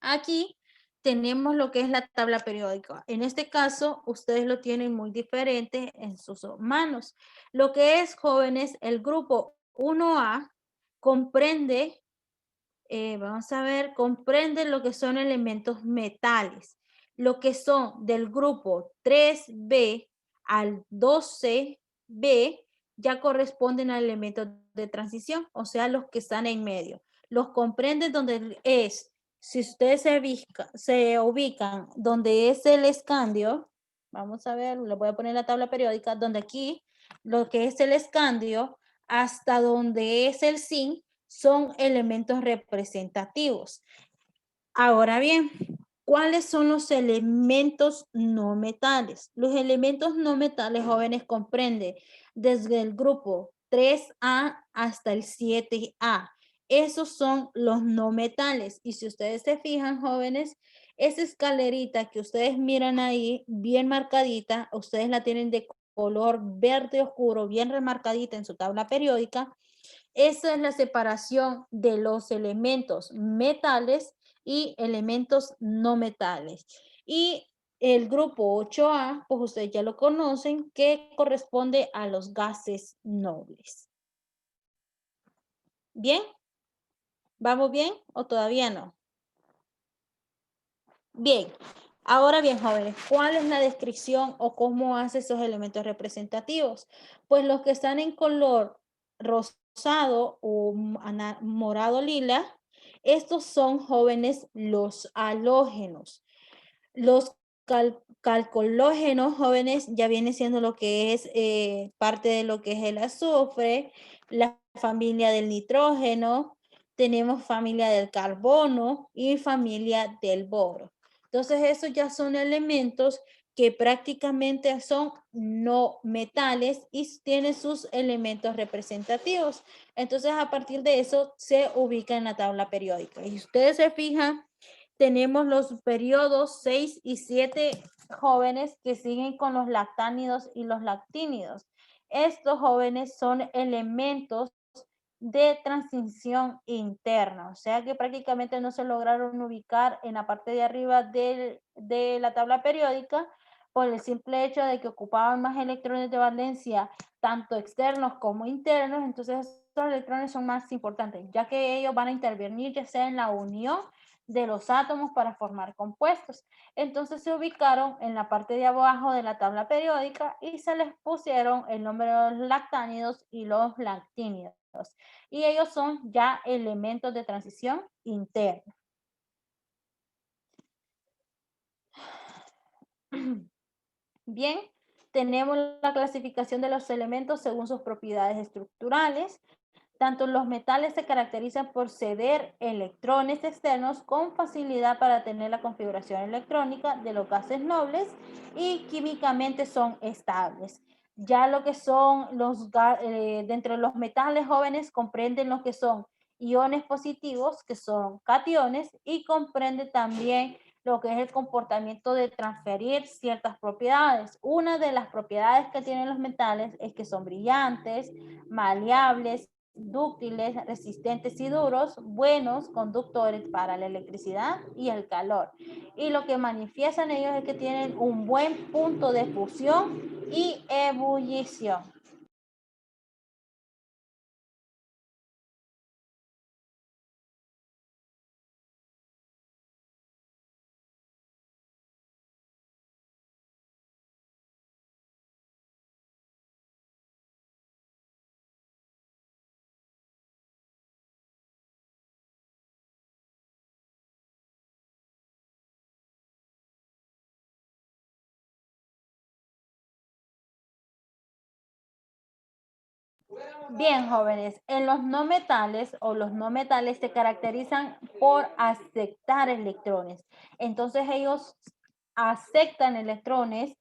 aquí tenemos lo que es la tabla periódica. En este caso, ustedes lo tienen muy diferente en sus manos. Lo que es, jóvenes, el grupo 1A comprende, vamos a ver, comprende lo que son elementos metales. Lo que son del grupo 3B al 12B ya corresponden a elementos de transición, o sea, los que están en medio. Los comprenden donde es, si ustedes se ubican donde es el escandio, vamos a ver, le voy a poner la tabla periódica, donde aquí lo que es el escandio hasta donde es el zinc son elementos representativos. Ahora bien, ¿cuáles son los elementos no metales? Los elementos no metales, jóvenes, comprenden desde el grupo 3A hasta el 7A. Esos son los no metales. Y si ustedes se fijan, jóvenes, esa escalerita que ustedes miran ahí, bien marcadita, ustedes la tienen de color verde oscuro, bien remarcadita en su tabla periódica, esa es la separación de los elementos metales y elementos no metales. Y el grupo 8A, pues ustedes ya lo conocen, que corresponde a los gases nobles. ¿Bien? ¿Vamos bien o todavía no? Bien. Ahora bien, jóvenes, ¿cuál es la descripción o cómo hace esos elementos representativos? Pues los que están en color rosado o morado lila, estos son, jóvenes, los halógenos. Los calcológenos, jóvenes, ya viene siendo lo que es parte de lo que es el azufre, la familia del nitrógeno, tenemos familia del carbono y familia del boro. Entonces, esos ya son elementos que prácticamente son no metales y tienen sus elementos representativos. Entonces, a partir de eso, se ubica en la tabla periódica. Y ustedes se fijan, tenemos los periodos 6 y 7 jóvenes que siguen con los lactánidos y los lactínidos. Estos jóvenes son elementos de transición interna, o sea que prácticamente no se lograron ubicar en la parte de arriba de la tabla periódica por el simple hecho de que ocupaban más electrones de valencia, tanto externos como internos. Entonces estos electrones son más importantes, ya que ellos van a intervenir ya sea en la unión de los átomos para formar compuestos. Entonces se ubicaron en la parte de abajo de la tabla periódica y se les pusieron el nombre de los lactánidos y los lactínidos. Y ellos son ya elementos de transición interna. Bien, tenemos la clasificación de los elementos según sus propiedades estructurales. Tanto los metales se caracterizan por ceder electrones externos con facilidad para tener la configuración electrónica de los gases nobles y químicamente son estables. Ya lo que son dentro de los metales jóvenes comprenden lo que son iones positivos, que son cationes, y comprende también lo que es el comportamiento de transferir ciertas propiedades. Una de las propiedades que tienen los metales es que son brillantes, maleables, dúctiles, resistentes y duros, buenos conductores para la electricidad y el calor. Y lo que manifiestan ellos es que tienen un buen punto de fusión y ebullición. Bien, jóvenes, en los no metales o los no metales se caracterizan por aceptar electrones. Entonces ellos aceptan electrones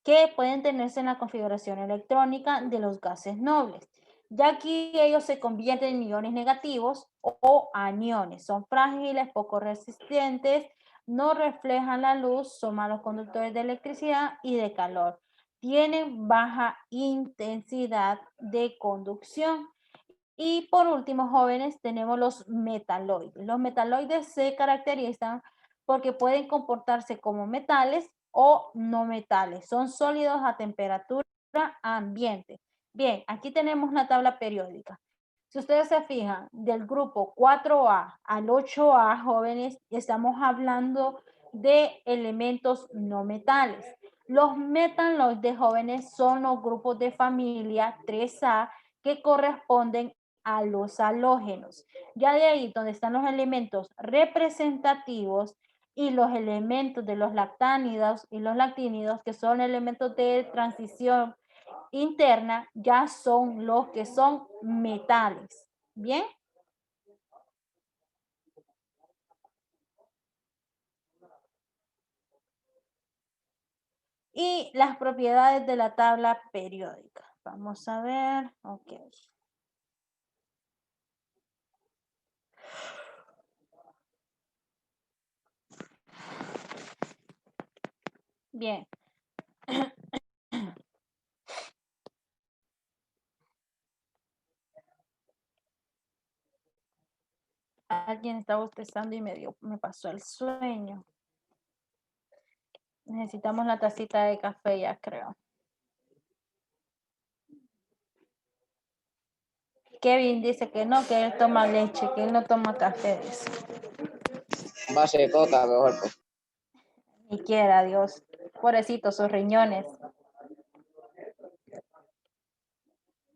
que pueden tenerse en la configuración electrónica de los gases nobles. Ya aquí ellos se convierten en iones negativos o aniones. Son frágiles, poco resistentes, no reflejan la luz, son malos conductores de electricidad y de calor. Tienen baja intensidad de conducción. Y por último, jóvenes, tenemos los metaloides. Los metaloides se caracterizan porque pueden comportarse como metales o no metales. Son sólidos a temperatura ambiente. Bien, aquí tenemos la tabla periódica. Si ustedes se fijan, del grupo 4A al 8A, jóvenes, estamos hablando de elementos no metales. Los metaloides, jóvenes, son los grupos de familia 3A que corresponden a los halógenos. Ya de ahí donde están los elementos representativos y los elementos de los lactánidos y los lactínidos, que son elementos de transición interna, ya son los que son metales. ¿Bien? Y las propiedades de la tabla periódica. Vamos a ver. Ok. Bien. alguien está bostezando y me pasó el sueño. Necesitamos la tacita de café ya, creo. Kevin dice que no, que él toma leche, que él no toma café. Dice. Base de coca, mejor. Pues. Ni quiera, Dios. Pobrecito, sus riñones.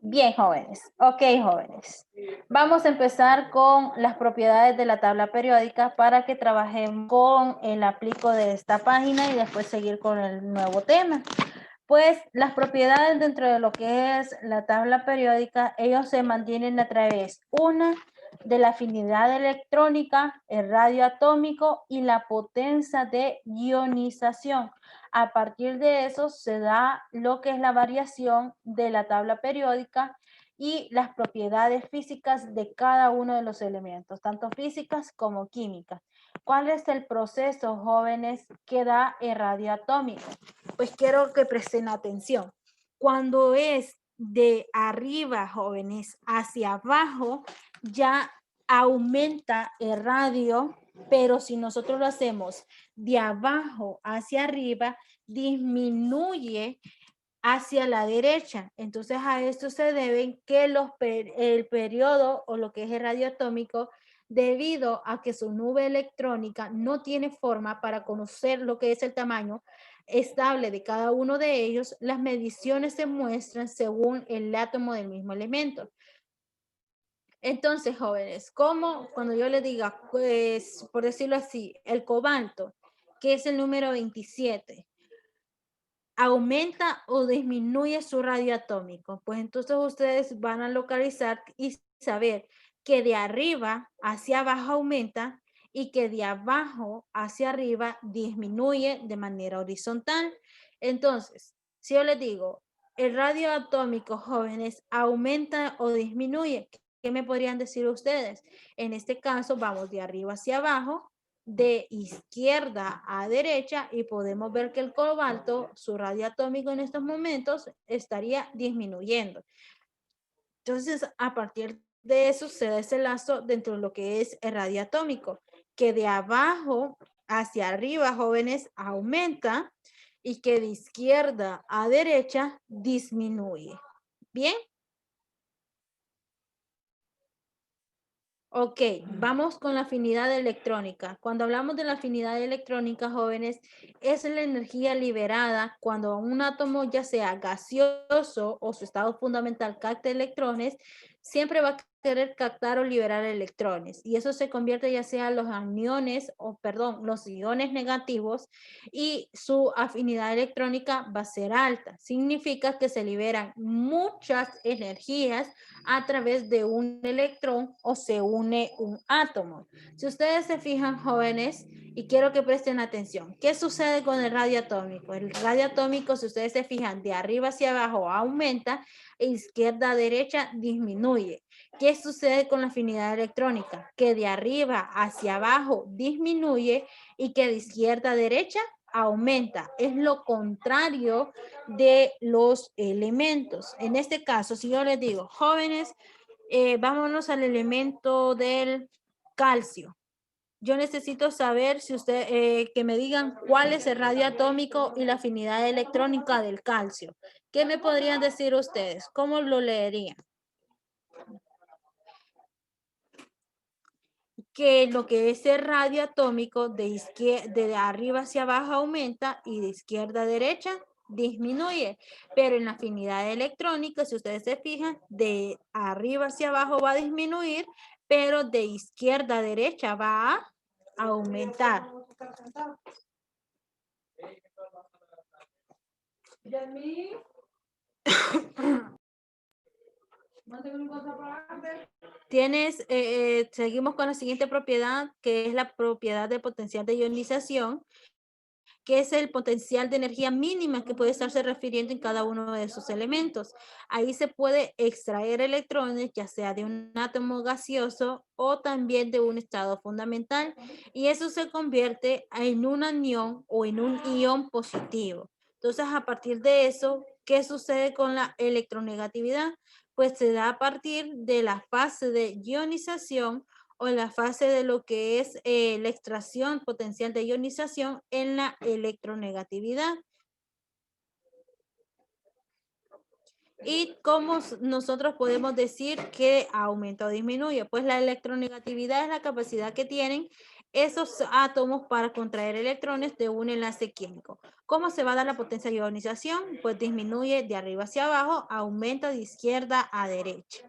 Bien, jóvenes. Ok, jóvenes. Vamos a empezar con las propiedades de la tabla periódica para que trabajemos con el aplico de esta página y después seguir con el nuevo tema. Pues las propiedades dentro de lo que es la tabla periódica, ellos se mantienen a través, una, de la afinidad electrónica, el radio atómico y la potencia de ionización. A partir de eso se da lo que es la variación de la tabla periódica y las propiedades físicas de cada uno de los elementos, tanto físicas como químicas. ¿Cuál es el proceso, jóvenes, que da el radio atómico? Pues quiero que presten atención. Cuando es de arriba, jóvenes, hacia abajo, ya aumenta el radio, pero si nosotros lo hacemos de abajo hacia arriba, disminuye hacia la derecha. Entonces a esto se deben que el periodo o lo que es el radio atómico, debido a que su nube electrónica no tiene forma para conocer lo que es el tamaño estable de cada uno de ellos, las mediciones se muestran según el átomo del mismo elemento. Entonces, jóvenes, como cuando yo les diga, pues, por decirlo así, el cobalto, que es el número 27, aumenta o disminuye su radio atómico, pues entonces ustedes van a localizar y saber que de arriba hacia abajo aumenta y que de abajo hacia arriba disminuye de manera horizontal. Entonces, si yo les digo, el radio atómico, jóvenes, aumenta o disminuye, ¿qué me podrían decir ustedes? En este caso, vamos de arriba hacia abajo, de izquierda a derecha, y podemos ver que el cobalto, su radio atómico en estos momentos, estaría disminuyendo. Entonces, a partir de eso se da ese lazo dentro de lo que es el radio atómico, que de abajo hacia arriba, jóvenes, aumenta y que de izquierda a derecha disminuye. ¿Bien? Ok, vamos con la afinidad electrónica. Cuando hablamos de la afinidad electrónica, jóvenes, es la energía liberada cuando un átomo, ya sea gaseoso o su estado fundamental, capta electrones, siempre va a querer captar o liberar electrones. Y eso se convierte ya sea los aniones, los iones negativos, y su afinidad electrónica va a ser alta. Significa que se liberan muchas energías a través de un electrón o se une un átomo. Si ustedes se fijan, jóvenes, y quiero que presten atención, ¿qué sucede con el radio atómico? El radio atómico, si ustedes se fijan, de arriba hacia abajo aumenta, e izquierda a derecha disminuye. ¿Qué sucede con la afinidad electrónica? Que de arriba hacia abajo disminuye y que de izquierda a derecha aumenta. Es lo contrario de los elementos. En este caso, si yo les digo, jóvenes, vámonos al elemento del calcio. Yo necesito saber si que me digan cuál es el radio atómico y la afinidad electrónica del calcio. ¿Qué me podrían decir ustedes? ¿Cómo lo leerían? Que lo que es el radio atómico de arriba hacia abajo aumenta y de izquierda a derecha disminuye, pero en la afinidad electrónica, si ustedes se fijan, de arriba hacia abajo va a disminuir, pero de izquierda a derecha va a aumentar. Seguimos con la siguiente propiedad, que es la propiedad de potencial de ionización, que es el potencial de energía mínima que puede estarse refiriendo en cada uno de esos elementos. Ahí se puede extraer electrones, ya sea de un átomo gaseoso o también de un estado fundamental, y eso se convierte en un anión o en un ion positivo. Entonces, a partir de eso, ¿qué sucede con la electronegatividad? Pues se da a partir de la fase de ionización o la fase de lo que es la extracción potencial de ionización en la electronegatividad. ¿Y cómo nosotros podemos decir que aumenta o disminuye? Pues la electronegatividad es la capacidad que tienen esos átomos para contraer electrones de un enlace químico. ¿Cómo se va a dar la potencia de ionización? Pues disminuye de arriba hacia abajo, aumenta de izquierda a derecha.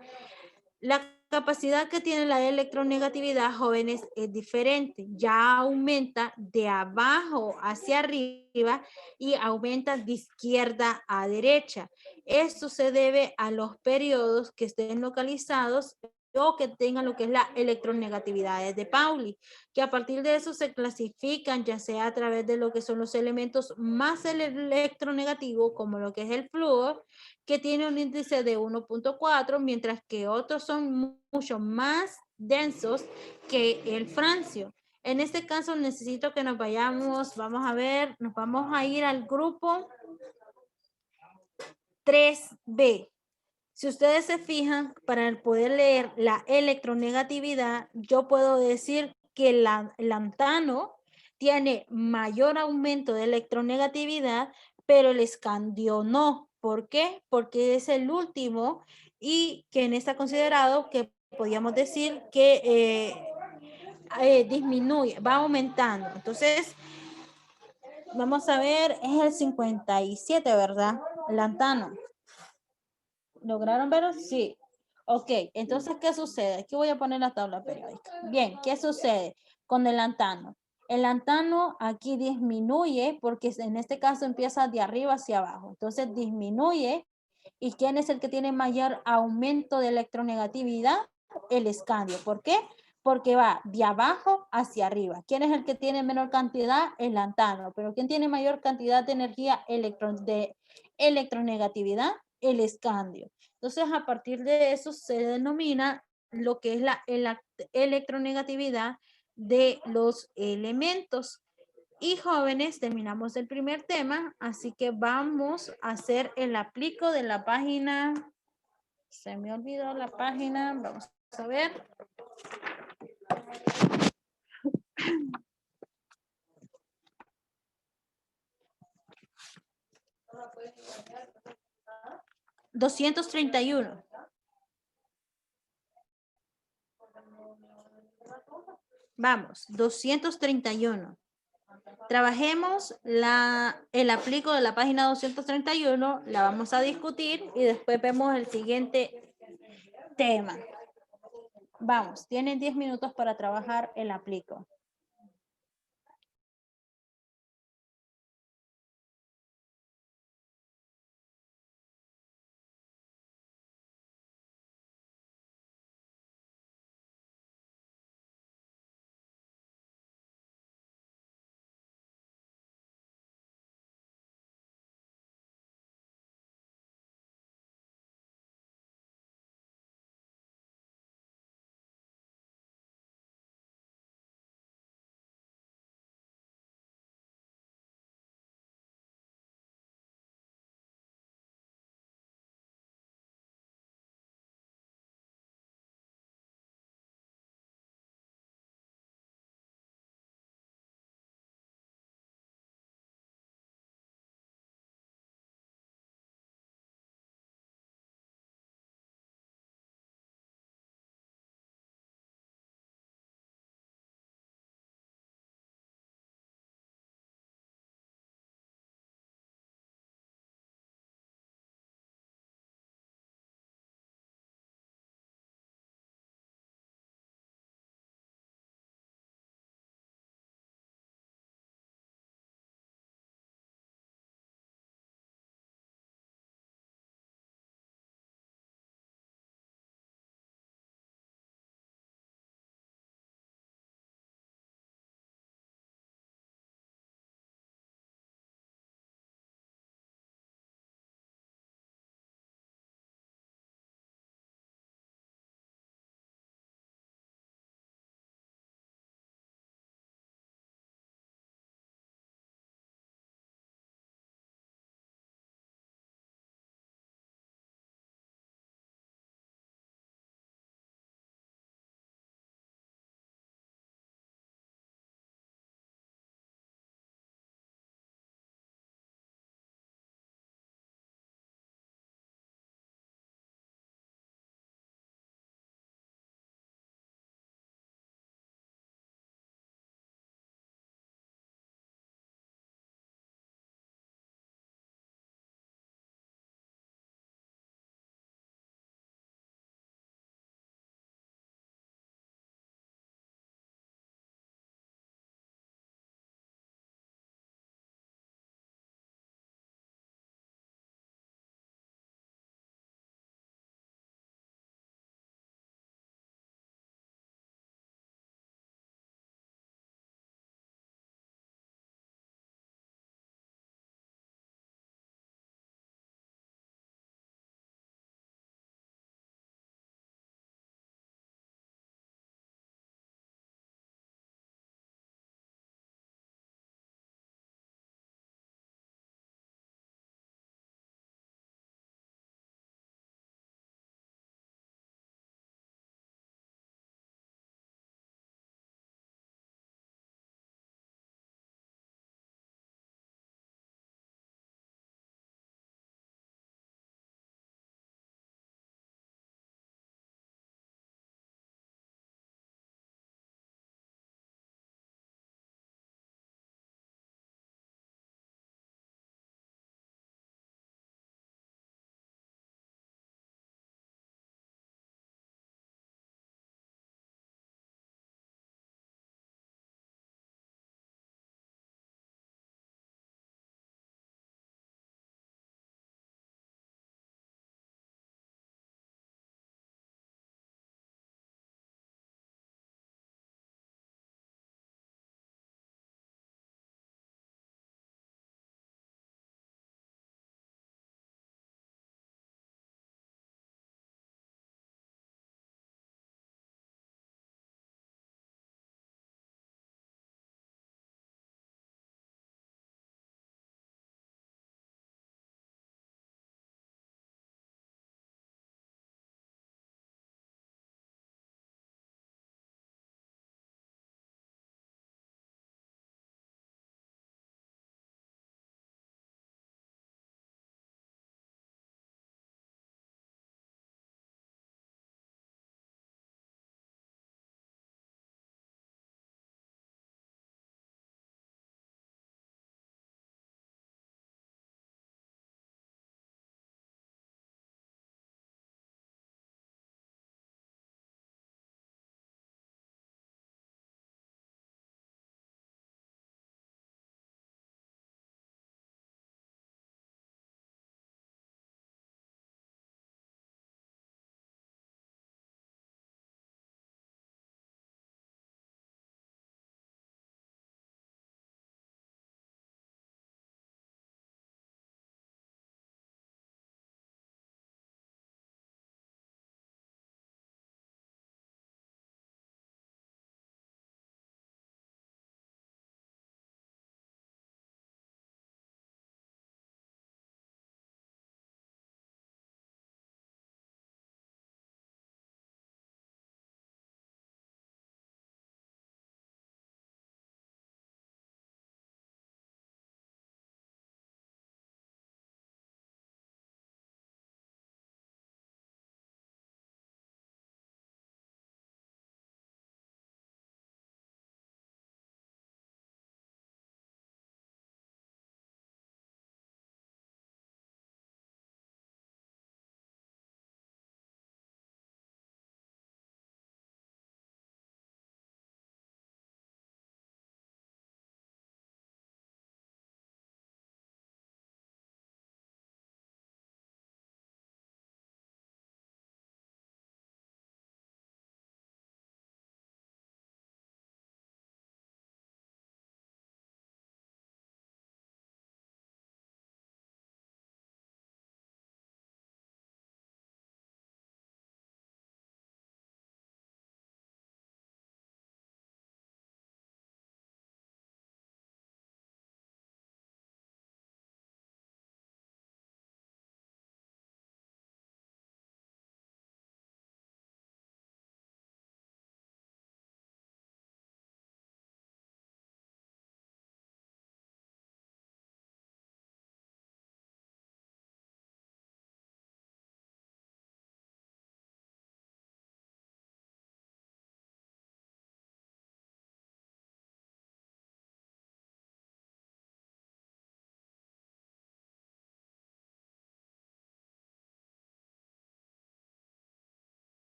La capacidad que tiene la electronegatividad, jóvenes, es diferente. Ya aumenta de abajo hacia arriba y aumenta de izquierda a derecha. Esto se debe a los periodos que estén localizados o que tengan lo que es la electronegatividad de Pauli, que a partir de eso se clasifican ya sea a través de lo que son los elementos más electronegativos, como lo que es el flúor, que tiene un índice de 1.4, mientras que otros son mucho más densos que el francio. En este caso necesito que nos vayamos, vamos a ver, nos vamos a ir al grupo 3B. Si ustedes se fijan, para poder leer la electronegatividad, yo puedo decir que el lantano tiene mayor aumento de electronegatividad, pero el escandio no. ¿Por qué? Porque es el último y que en está considerado que podríamos decir que disminuye, va aumentando. Entonces, vamos a ver, es el 57, ¿verdad? Lantano. ¿Lograron verlo? Sí. Ok, entonces, ¿qué sucede? Aquí voy a poner la tabla periódica. Bien, ¿qué sucede con el lantano? El lantano aquí disminuye porque en este caso empieza de arriba hacia abajo. Entonces disminuye. ¿Y quién es el que tiene mayor aumento de electronegatividad? El escandio. ¿Por qué? Porque va de abajo hacia arriba. ¿Quién es el que tiene menor cantidad? El lantano. Pero ¿quién tiene mayor cantidad de energía de electronegatividad? El escandio. Entonces, a partir de eso se denomina lo que es la electronegatividad de los elementos. Y jóvenes, terminamos el primer tema, así que vamos a hacer el aplico de la página. Se me olvidó la página, vamos a ver. $231. Vamos, 231. Trabajemos el aplico de la página 231, la vamos a discutir y después vemos el siguiente tema. Vamos, tienen 10 minutos para trabajar el aplico.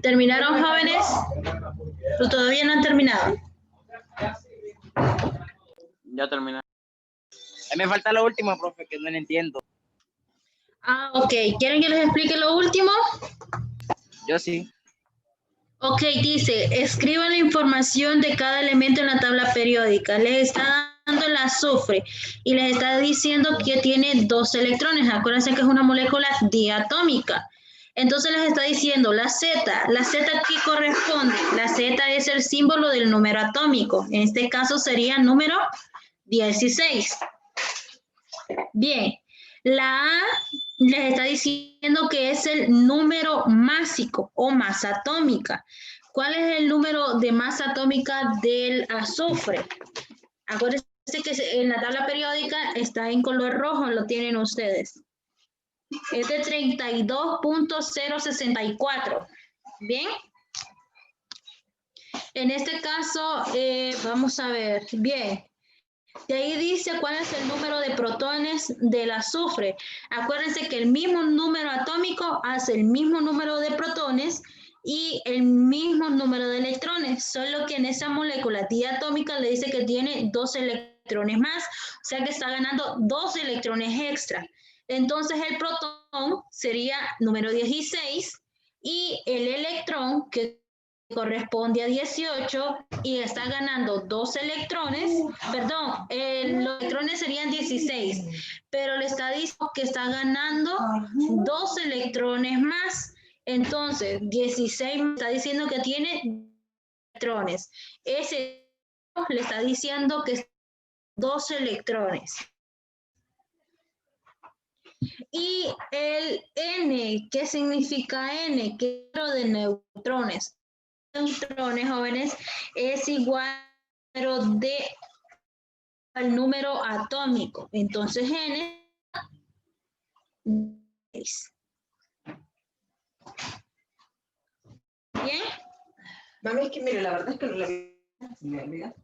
¿Terminaron, jóvenes? ¿O todavía no han terminado? Ya terminé. A mí me falta lo último, profe, que no lo entiendo. Ah, ok. ¿Quieren que les explique lo último? Yo sí. Ok, dice, escriban la información de cada elemento en la tabla periódica. Les está dando el azufre y les está diciendo que tiene 2 electrones. Acuérdense que es una molécula diatómica. Entonces les está diciendo la Z ¿qué corresponde? La Z es el símbolo del número atómico. En este caso sería número 16. Bien, la A les está diciendo que es el número másico o masa atómica. ¿Cuál es el número de masa atómica del azufre? Acuérdense que en la tabla periódica está en color rojo, lo tienen ustedes. Es de 32.064. ¿Bien? En este caso, vamos a ver. Bien. De ahí dice cuál es el número de protones del azufre. Acuérdense que el mismo número atómico hace el mismo número de protones y el mismo número de electrones, solo que en esa molécula diatómica le dice que tiene 2 electrones más, o sea que está ganando 2 electrones extra. Entonces el protón sería número 16 y el electrón que corresponde a 18 y está ganando 2 electrones, perdón, los electrones serían 16, pero le está diciendo que está ganando 2 electrones más. Entonces, 16 me está diciendo que tiene electrones. Ese le está diciendo que es 2 electrones. Y el N, ¿qué significa N? ¿Qué número de neutrones? Neutrones, jóvenes, es igual al número atómico. Entonces, N es. ¿Bien? Mami, es que mire, la verdad es que no la vi. Me olvida.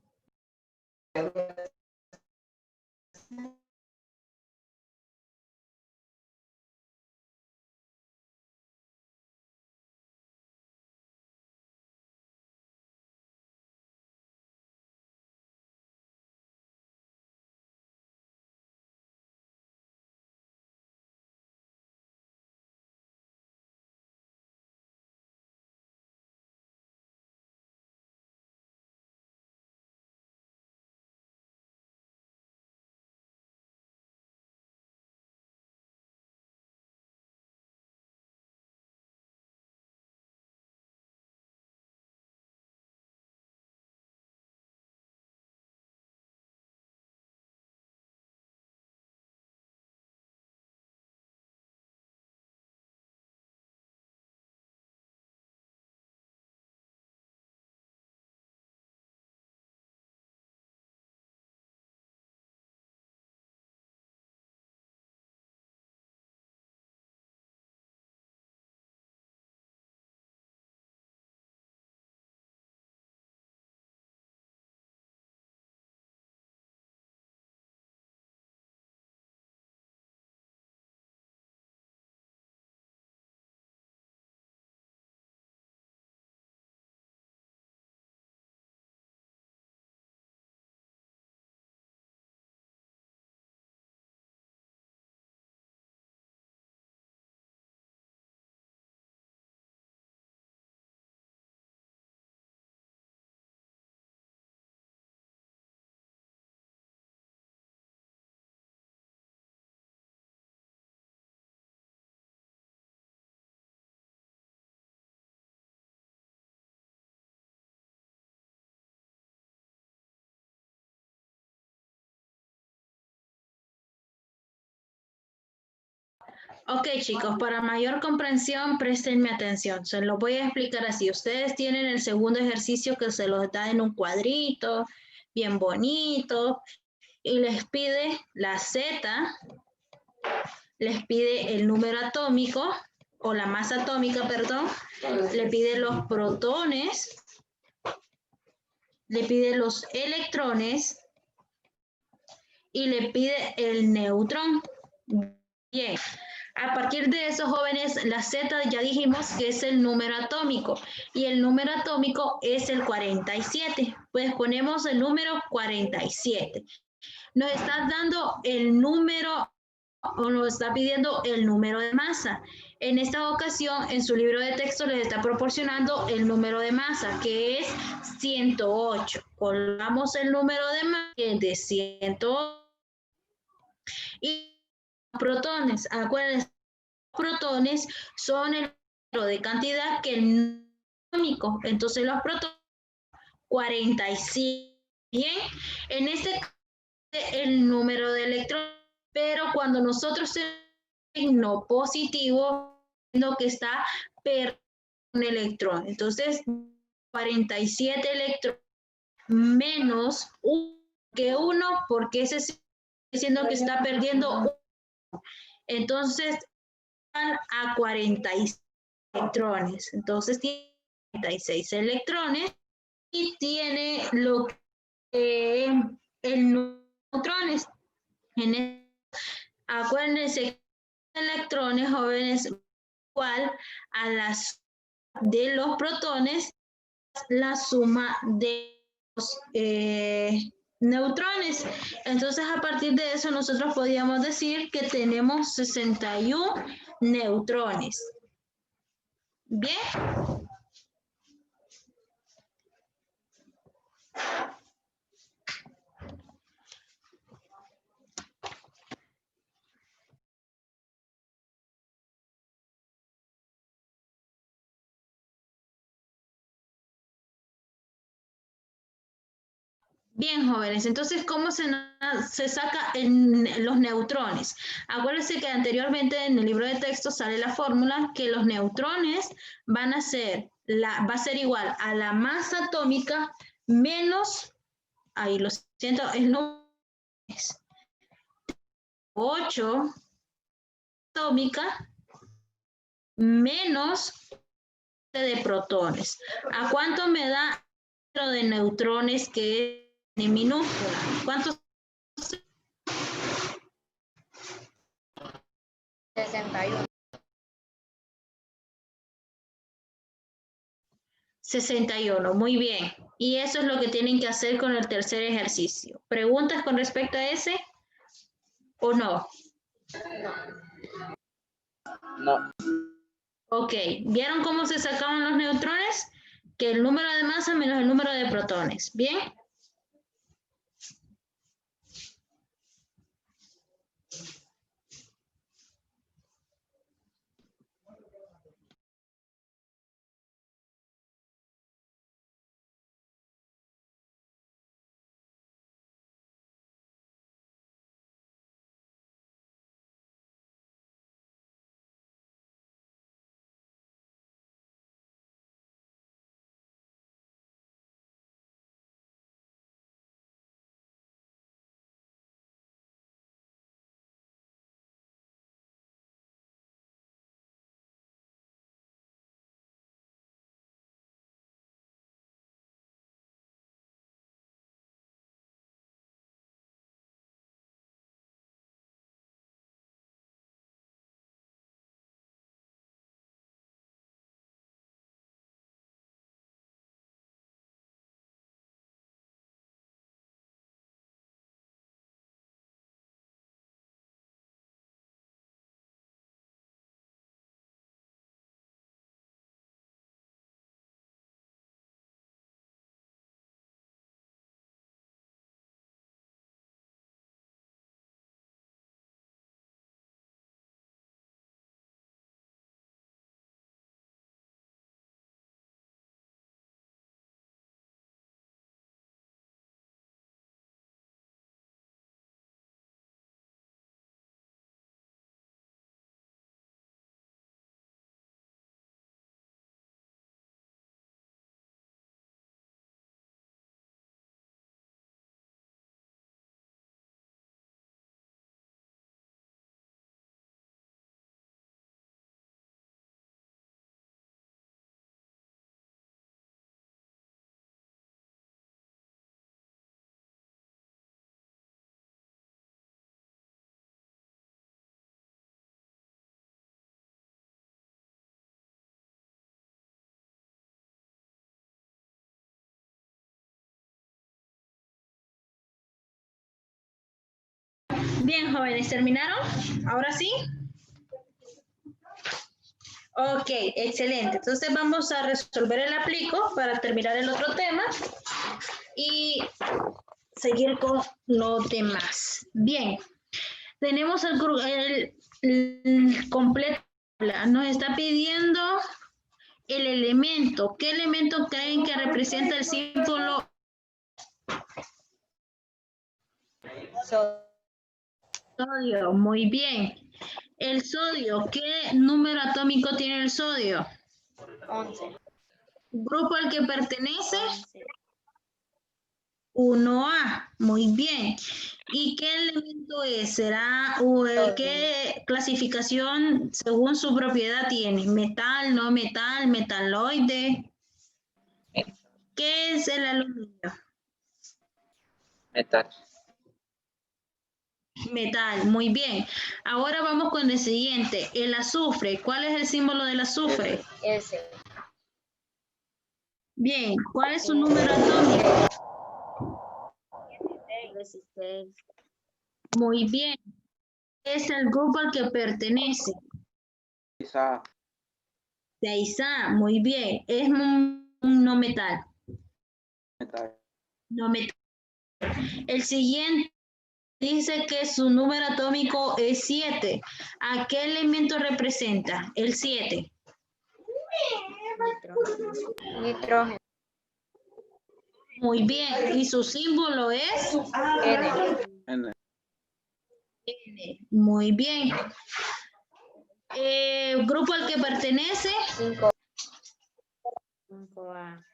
Ok, chicos, para mayor comprensión, préstenme atención. Se lo voy a explicar así. Ustedes tienen el segundo ejercicio que se los da en un cuadrito, bien bonito, y les pide la Z, les pide el número atómico, o la masa atómica, perdón, le pide los protones, le pide los electrones y le pide el neutrón. Bien, A partir de eso, jóvenes, la Z ya dijimos que es el número atómico y el número atómico es el 47. Pues ponemos el número 47. Nos está dando el número o nos está pidiendo el número de masa. En esta ocasión, en su libro de texto les está proporcionando el número de masa, que es 108. Colgamos el número de masa, que es de 108. Y protones, acuérdense, los protones son el número de cantidad que el atómico. Entonces los protones, 45. Bien, en este caso, el número de electrones, pero cuando nosotros tenemos signo positivo, lo que está perdiendo un electrón. Entonces, 47 electrones menos 1 que 1, porque ese está diciendo que está perdiendo 1. Entonces, van a 46 electrones. Entonces, tiene 46 electrones y tiene lo que el número de neutrones. Acuérdense que electrones, jóvenes, igual a la suma de los protones, la suma de los neutrones. Entonces, a partir de eso, nosotros podríamos decir que tenemos 61 neutrones. Bien. Bien, jóvenes, entonces, ¿cómo se saca los neutrones? Acuérdense que anteriormente en el libro de texto sale la fórmula que los neutrones van a ser, va a ser igual a la masa atómica menos, ahí lo siento, el número es 8 atómica menos de protones. ¿A cuánto me da el número de neutrones que es en minúscula? ¿Cuántos? 61. 61, muy bien. Y eso es lo que tienen que hacer con el tercer ejercicio. ¿Preguntas con respecto a ese o no? No. Ok, ¿vieron cómo se sacaban los neutrones? Que el número de masa menos el número de protones. ¿Bien? Bien, jóvenes, ¿terminaron? ¿Ahora sí? Ok, excelente. Entonces vamos a resolver el aplico para terminar el otro tema y seguir con los demás. Bien, tenemos el completo. Nos está pidiendo el elemento. ¿Qué elemento creen que representa el símbolo? Sodio, muy bien. El sodio, ¿qué número atómico tiene el sodio? 11. ¿Grupo al que pertenece? 1A, muy bien. ¿Y qué elemento es? ¿Será qué clasificación según su propiedad tiene? ¿Metal, no metal, metaloide? ¿Qué es el aluminio? Metal. Metal, muy bien. Ahora vamos con el siguiente, el azufre. ¿Cuál es el símbolo del azufre? S. Bien, ¿cuál es su número atómico? 16. Muy bien. Es el grupo al que pertenece. 6A. 6A, muy bien. Es un no metal. Metal. No metal. El siguiente dice que su número atómico es 7. ¿A qué elemento representa? El 7. Nitrógeno. Muy bien. ¿Y su símbolo es? N. N. N. Muy bien. ¿Grupo al que pertenece? 5. 5A.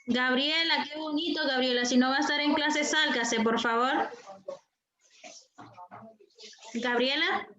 Gabriela, qué bonito, Gabriela. Si no va a estar en clase, sálgase, por favor. Gabriela.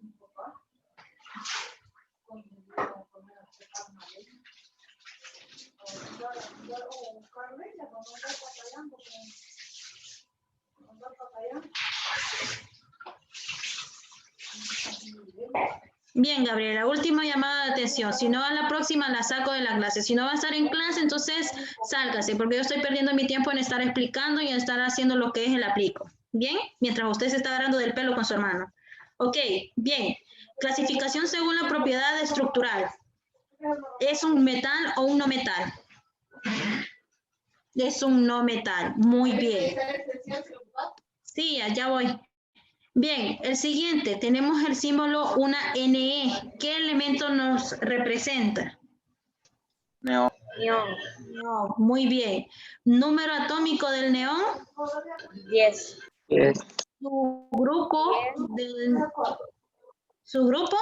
Bien, Gabriela, última llamada de atención. Si no, a la próxima la saco de la clase. Si no va a estar en clase, entonces sálgase, porque yo estoy perdiendo mi tiempo en estar explicando y en estar haciendo lo que es el aplico. ¿Bien? Mientras usted se está agarrando del pelo con su hermano. Ok, bien. Clasificación según la propiedad estructural. ¿Es un metal o un no metal? Es un no metal. Muy bien. Sí, allá voy. Bien, el siguiente, tenemos el símbolo una Ne. ¿Qué elemento nos representa? Neón. Neón. No, muy bien. ¿Número atómico del neón? 10. 10. ¿Su grupo? ¿Su grupo?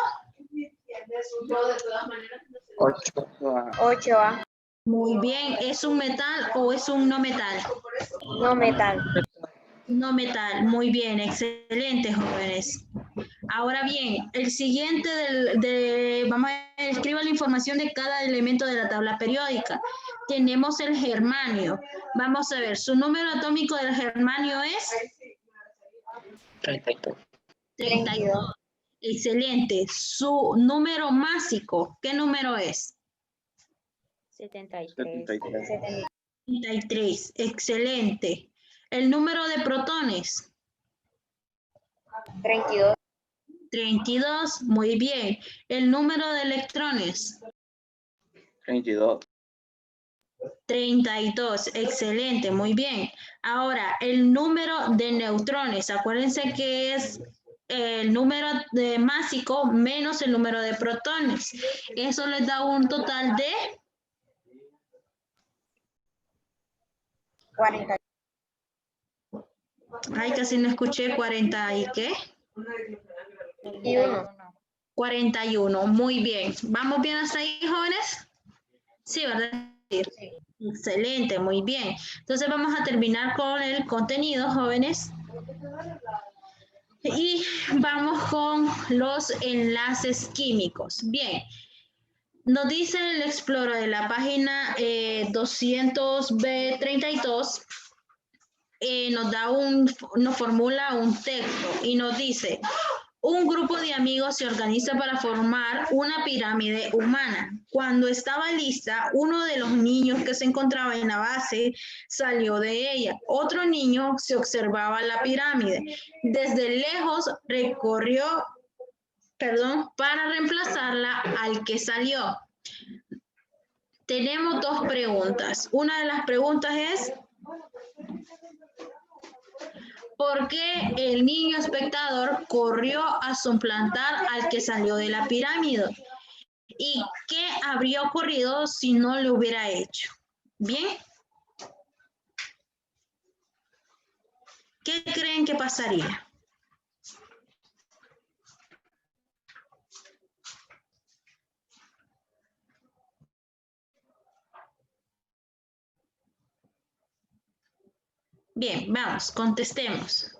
8. 8A. Muy bien. ¿Es un metal o es un no metal? No metal. No metal. Muy bien. Excelente, jóvenes. Ahora bien, el siguiente vamos a ver, escriba la información de cada elemento de la tabla periódica. Tenemos el germanio. Vamos a ver, su número atómico del germanio es 32. 32. Excelente. Su número másico, ¿qué número es? 73. 73. 33. Excelente. El número de protones. 32. 32. Muy bien. El número de electrones. 32. 32, excelente, muy bien. Ahora, el número de neutrones, acuérdense que es el número de másico menos el número de protones. Eso les da un total de 40. Ay, casi no escuché 40 y qué. 21. 41, muy bien. ¿Vamos bien hasta ahí, jóvenes? Sí, ¿verdad? Sí. Excelente, muy bien. Entonces vamos a terminar con el contenido, jóvenes. Y vamos con los enlaces químicos. Bien. Nos dice el Explorer de la página 232, nos formula un texto y nos dice, un grupo de amigos se organiza para formar una pirámide humana. Cuando estaba lista, uno de los niños que se encontraba en la base salió de ella. Otro niño se observaba la pirámide. Desde lejos recorrió, para reemplazarla al que salió. Tenemos dos preguntas. Una de las preguntas es: ¿por qué el niño espectador corrió a suplantar al que salió de la pirámide? ¿Y qué habría ocurrido si no lo hubiera hecho? ¿Bien? ¿Qué creen que pasaría? Bien, vamos, contestemos.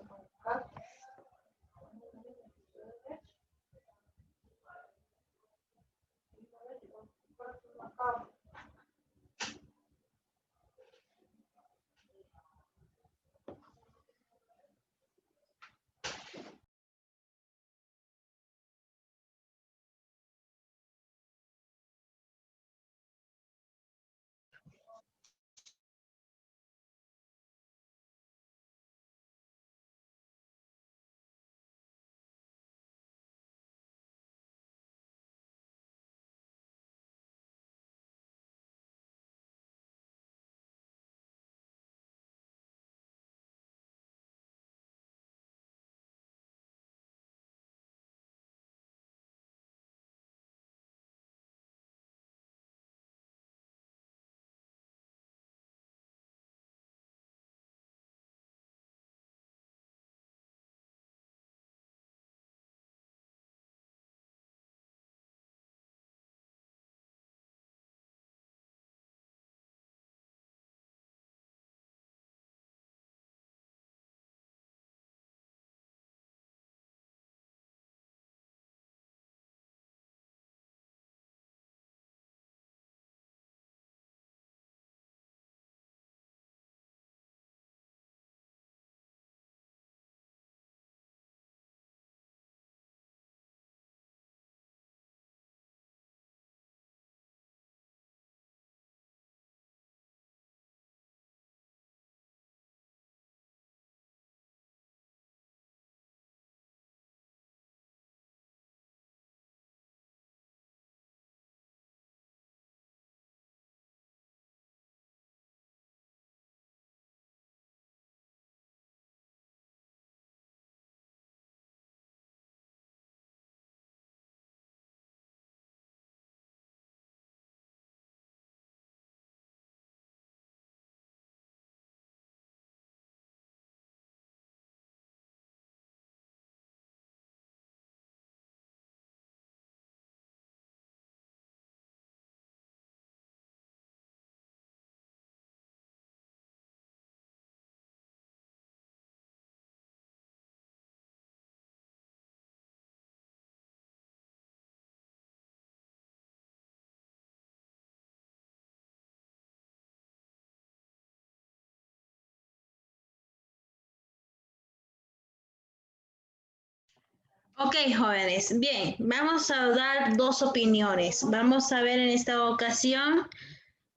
Ok, jóvenes, bien, vamos a dar dos opiniones. Vamos a ver en esta ocasión,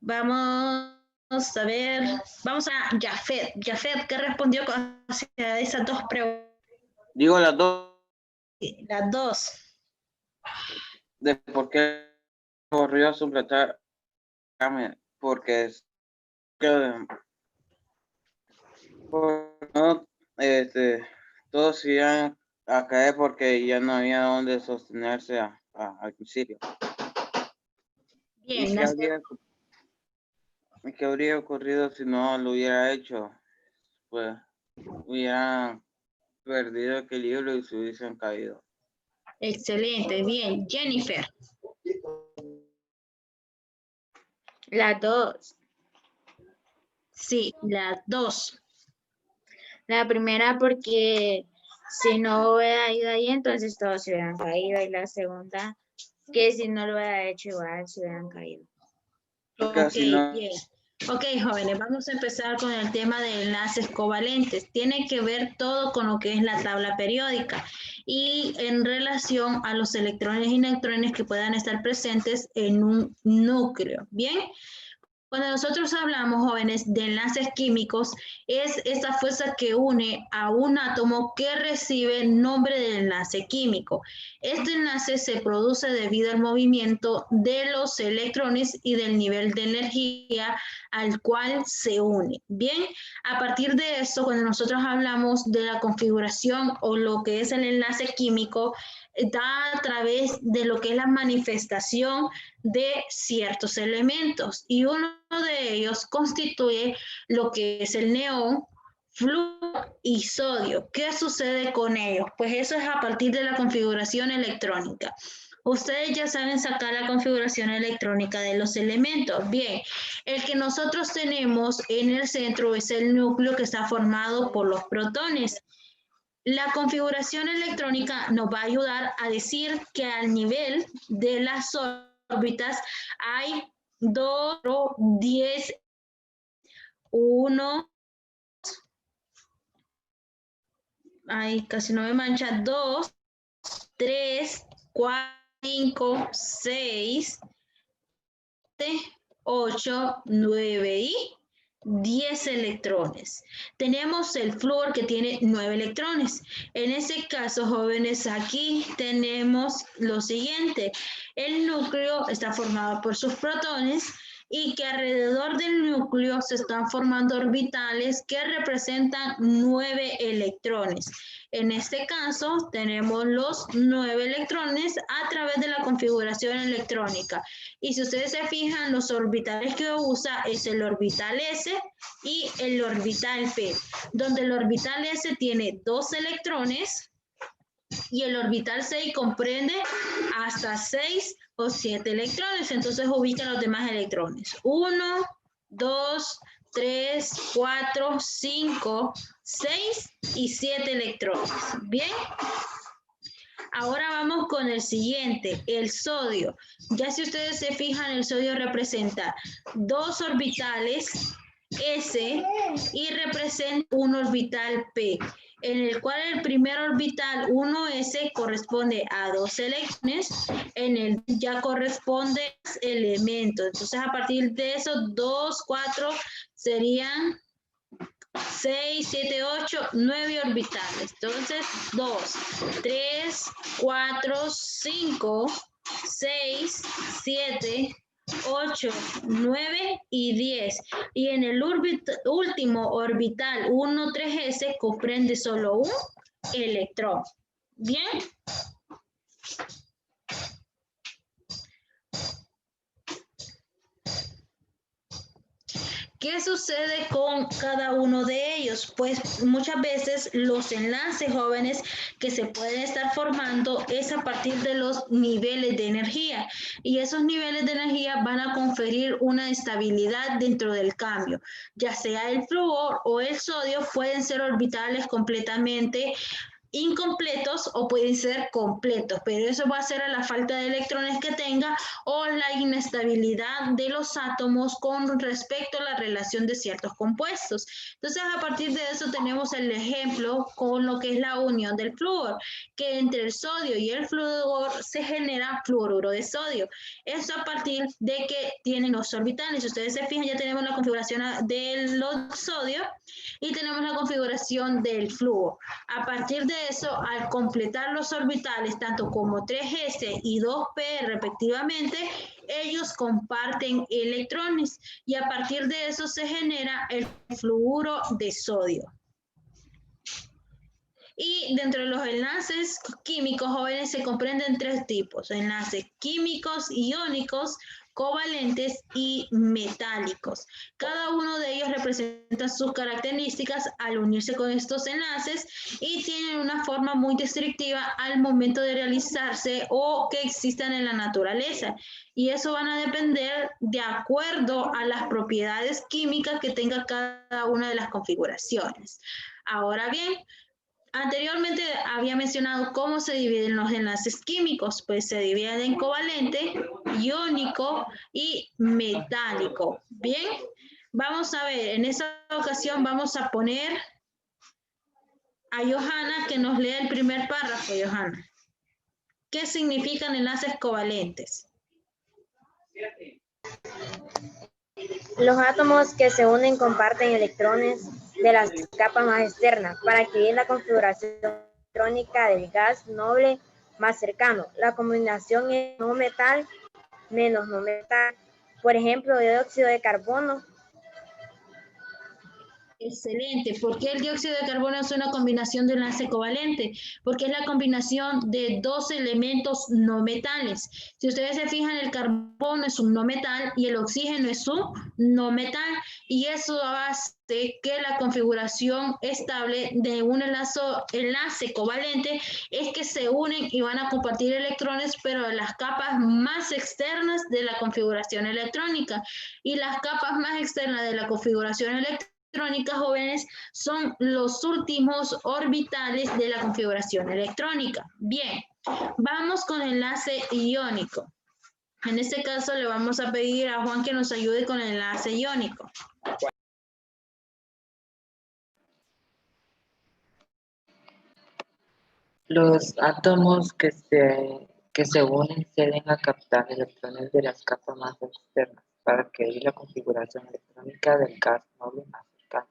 vamos a ver, vamos a Jafet. Jafet, ¿qué respondió hacia esas dos preguntas? Digo las dos. Las dos. ¿De por qué corrió a suplantar? Porque no, todos iban a caer porque ya no había donde sostenerse al principio. Bien, ¿Y qué habría ocurrido si no lo hubiera hecho? Pues hubieran perdido equilibrio y se hubiesen caído. Excelente, bien. Jennifer. Las dos. Sí, las dos. La primera porque si no hubiera ido ahí, entonces todos se hubieran caído. Y la segunda, que si no lo hubiera hecho igual, se hubieran caído. Porque Ok, si no, bien. Ok, jóvenes, vamos a empezar con el tema de enlaces covalentes. Tiene que ver todo con lo que es la tabla periódica y en relación a los electrones y neutrones que puedan estar presentes en un núcleo. Bien. Cuando nosotros hablamos, jóvenes, de enlaces químicos, es esa fuerza que une a un átomo que recibe nombre de enlace químico. Este enlace se produce debido al movimiento de los electrones y del nivel de energía al cual se une. Bien, a partir de eso, cuando nosotros hablamos de la configuración o lo que es el enlace químico, da a través de lo que es la manifestación de ciertos elementos y uno de ellos constituye lo que es el neón, flúor y sodio. ¿Qué sucede con ellos? Pues eso es a partir de la configuración electrónica. Ustedes ya saben sacar la configuración electrónica de los elementos. Bien, el que nosotros tenemos en el centro es el núcleo que está formado por los protones. La configuración electrónica nos va a ayudar a decir que al nivel de las órbitas hay 2, 10, 1, ay, casi no me mancha, 2, 3, 4, 5, 6, 7, 8, 9 y 10 electrones. Tenemos el flúor que tiene 9 electrones. En ese caso, jóvenes, aquí tenemos lo siguiente. El núcleo está formado por sus protones y que alrededor del núcleo se están formando orbitales que representan 9 electrones. En este caso, tenemos los 9 electrones a través de la configuración electrónica. Y si ustedes se fijan, los orbitales que usa es el orbital S y el orbital P, donde el orbital S tiene 2 electrones y el orbital 6 comprende hasta 6 o 7 electrones. Entonces ubica los demás electrones. 1, 2, 3, 4, 5, 6 y 7 electrones. Bien. Ahora vamos con el siguiente, el sodio. Ya si ustedes se fijan, el sodio representa 2 orbitales S y representa un orbital P, en el cual el primer orbital 1S corresponde a 2 electrones, en el ya corresponde elementos. Entonces a partir de eso, 2, 4 serían 6, 7, 8, 9 orbitales. Entonces, 2, 3, 4, 5, 6, 7, 8, 9 y 10. Y en el último orbital 1, 3S comprende solo un electrón. ¿Bien? ¿Qué sucede con cada uno de ellos? Pues muchas veces los enlaces, jóvenes, que se pueden estar formando es a partir de los niveles de energía. Y esos niveles de energía van a conferir una estabilidad dentro del cambio. Ya sea el flúor o el sodio pueden ser orbitales completamente incompletos o pueden ser completos, pero eso va a ser a la falta de electrones que tenga o la inestabilidad de los átomos con respecto a la relación de ciertos compuestos. Entonces, a partir de eso tenemos el ejemplo con lo que es la unión del flúor, que entre el sodio y el flúor se genera fluoruro de sodio. Eso a partir de que tienen los orbitales. Si ustedes se fijan, ya tenemos la configuración del sodio y tenemos la configuración del flúor. A partir de eso, al completar los orbitales, tanto como 3s y 2p respectivamente, ellos comparten electrones y a partir de eso se genera el fluoruro de sodio. Y dentro de los enlaces químicos, jóvenes, se comprenden 3 tipos: enlaces químicos, iónicos, covalentes y metálicos. Cada uno de ellos representa sus características al unirse con estos enlaces y tienen una forma muy descriptiva al momento de realizarse o que existan en la naturaleza. Y eso van a depender de acuerdo a las propiedades químicas que tenga cada una de las configuraciones. Ahora bien, anteriormente había mencionado cómo se dividen los enlaces químicos, pues se dividen en covalente, iónico y metálico. Bien, Vamos a ver, en esta ocasión vamos a poner a Johanna que nos lea el primer párrafo, Johanna. ¿Qué significan enlaces covalentes? Los átomos que se unen comparten electrones de las capas más externas para adquirir la configuración electrónica del gas noble más cercano. La combinación es no metal menos no metal. Por ejemplo, dióxido de carbono. Excelente. ¿Por qué el dióxido de carbono es una combinación de enlace covalente? Porque es la combinación de dos elementos no metales. Si ustedes se fijan, el carbono es un no metal y el oxígeno es un no metal. Y eso hace que la configuración estable de un enlace covalente es que se unen y van a compartir electrones, pero en las capas más externas de la configuración electrónica. Y las capas más externas de la configuración electrónica, jóvenes, son los últimos orbitales de la configuración electrónica. Bien, vamos con el enlace iónico. En este caso le vamos a pedir a Juan que nos ayude con el enlace iónico. Los átomos que se unen ceden a captar electrones de las capas más externas para adquirir la configuración electrónica del gas noble más cercano.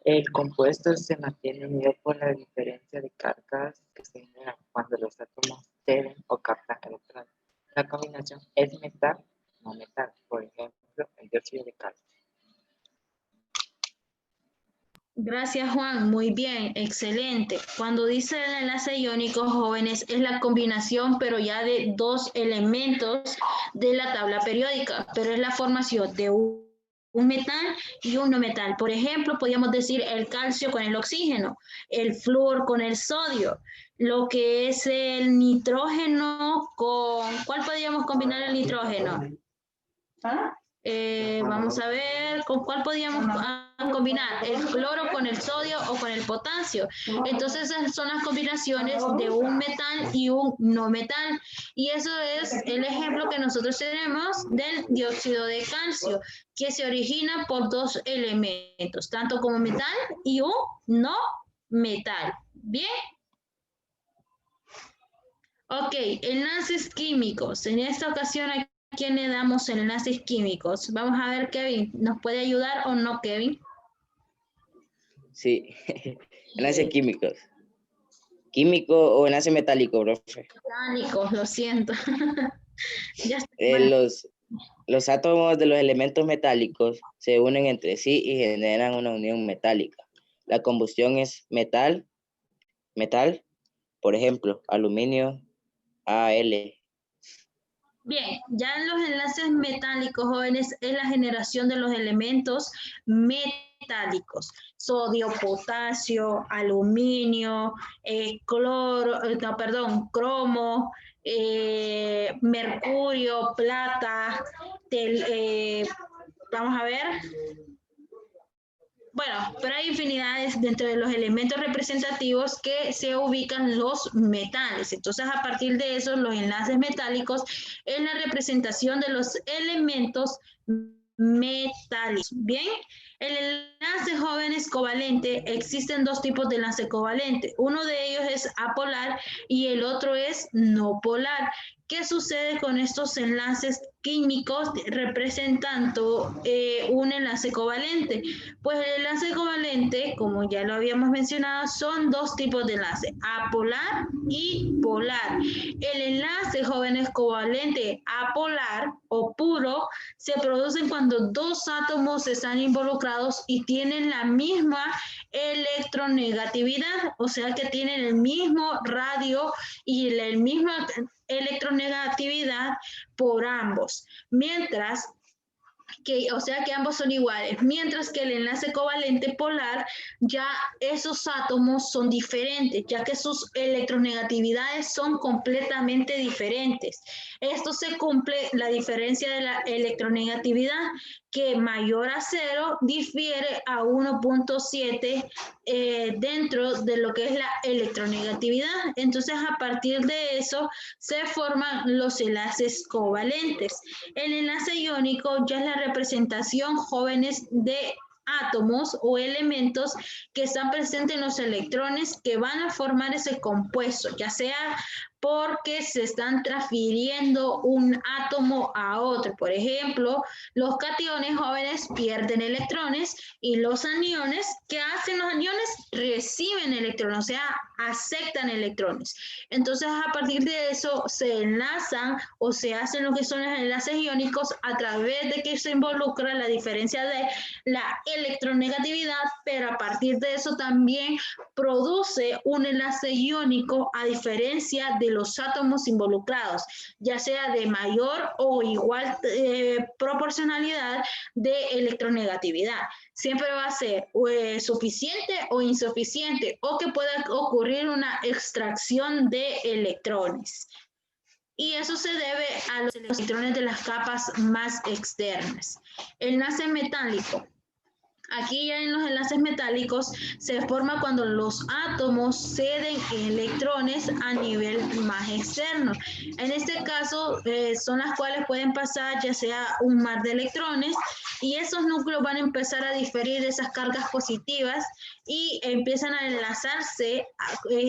El compuesto se mantiene unido por la diferencia de cargas que se generan cuando los átomos ceden o captan electrones. La combinación es metal, no metal, por ejemplo, el dióxido de carbono. Gracias, Juan. Muy bien, excelente. Cuando dice el enlace iónico, jóvenes, es la combinación, pero ya de dos elementos de la tabla periódica, pero es la formación de un metal y un no metal. Por ejemplo, podríamos decir el calcio con el oxígeno, el flúor con el sodio, lo que es el nitrógeno con... ¿Cuál podríamos combinar el nitrógeno? Vamos a ver, ¿con cuál podríamos combinar? ¿El cloro con el sodio o con el potasio? Entonces esas son las combinaciones de un metal y un no metal. Y eso es el ejemplo que nosotros tenemos del dióxido de calcio, que se origina por dos elementos, tanto como metal y un no metal. ¿Bien? Ok, enlaces químicos. En esta ocasión, ¿a quién le damos enlaces químicos? Vamos a ver, Kevin, ¿nos puede ayudar o no, Kevin? Sí, enlaces químicos. ¿Químico o enlace metálico, profe? Metálicos, lo siento. Ya está. Los átomos de los elementos metálicos se unen entre sí y generan una unión metálica. La combustión es metal, por ejemplo, aluminio, Al. Bien, ya en los enlaces metálicos, jóvenes, es la generación de los elementos metálicos. Sodio, potasio, aluminio, cromo, mercurio, plata, vamos a ver. Bueno, pero hay infinidades dentro de los elementos representativos que se ubican los metales. Entonces, a partir de eso, los enlaces metálicos es la representación de los elementos metálicos. Bien, el enlace jóvenes covalente, existen dos tipos de enlace covalente. Uno de ellos es apolar y el otro es no polar. ¿Qué sucede con estos enlaces químicos representando un enlace covalente? Pues el enlace covalente, como ya lo habíamos mencionado, son dos tipos de enlace, apolar y polar. El enlace, jóvenes, covalente apolar o puro se producen cuando dos átomos están involucrados y tienen la misma electronegatividad, o sea que tienen el mismo radio y la misma electronegatividad por ambos, mientras que, o sea que ambos son iguales, mientras que el enlace covalente polar, ya esos átomos son diferentes, ya que sus electronegatividades son completamente diferentes. Esto se cumple la diferencia de la electronegatividad, que mayor a 0 difiere a 1.7 dentro de lo que es la electronegatividad. Entonces, a partir de eso, se forman los enlaces covalentes. El enlace iónico ya es la representación, jóvenes, de átomos o elementos que están presentes en los electrones que van a formar ese compuesto, ya sea porque se están transfiriendo un átomo a otro. Por ejemplo, los cationes, jóvenes, pierden electrones y los aniones, ¿qué hacen los aniones? Reciben electrones, o sea, aceptan electrones. Entonces, a partir de eso se enlazan o se hacen lo que son los enlaces iónicos a través de que se involucra la diferencia de la electronegatividad, pero a partir de eso también produce un enlace iónico a diferencia de los átomos involucrados, ya sea de mayor o igual proporcionalidad de electronegatividad. Siempre va a ser suficiente o insuficiente, o que pueda ocurrir una extracción de electrones. Y eso se debe a los electrones de las capas más externas. Enlace metálico. Aquí ya en los enlaces metálicos se forma cuando los átomos ceden electrones a nivel más externo. En este caso son las cuales pueden pasar ya sea un mar de electrones y esos núcleos van a empezar a diferir esas cargas positivas y empiezan a enlazarse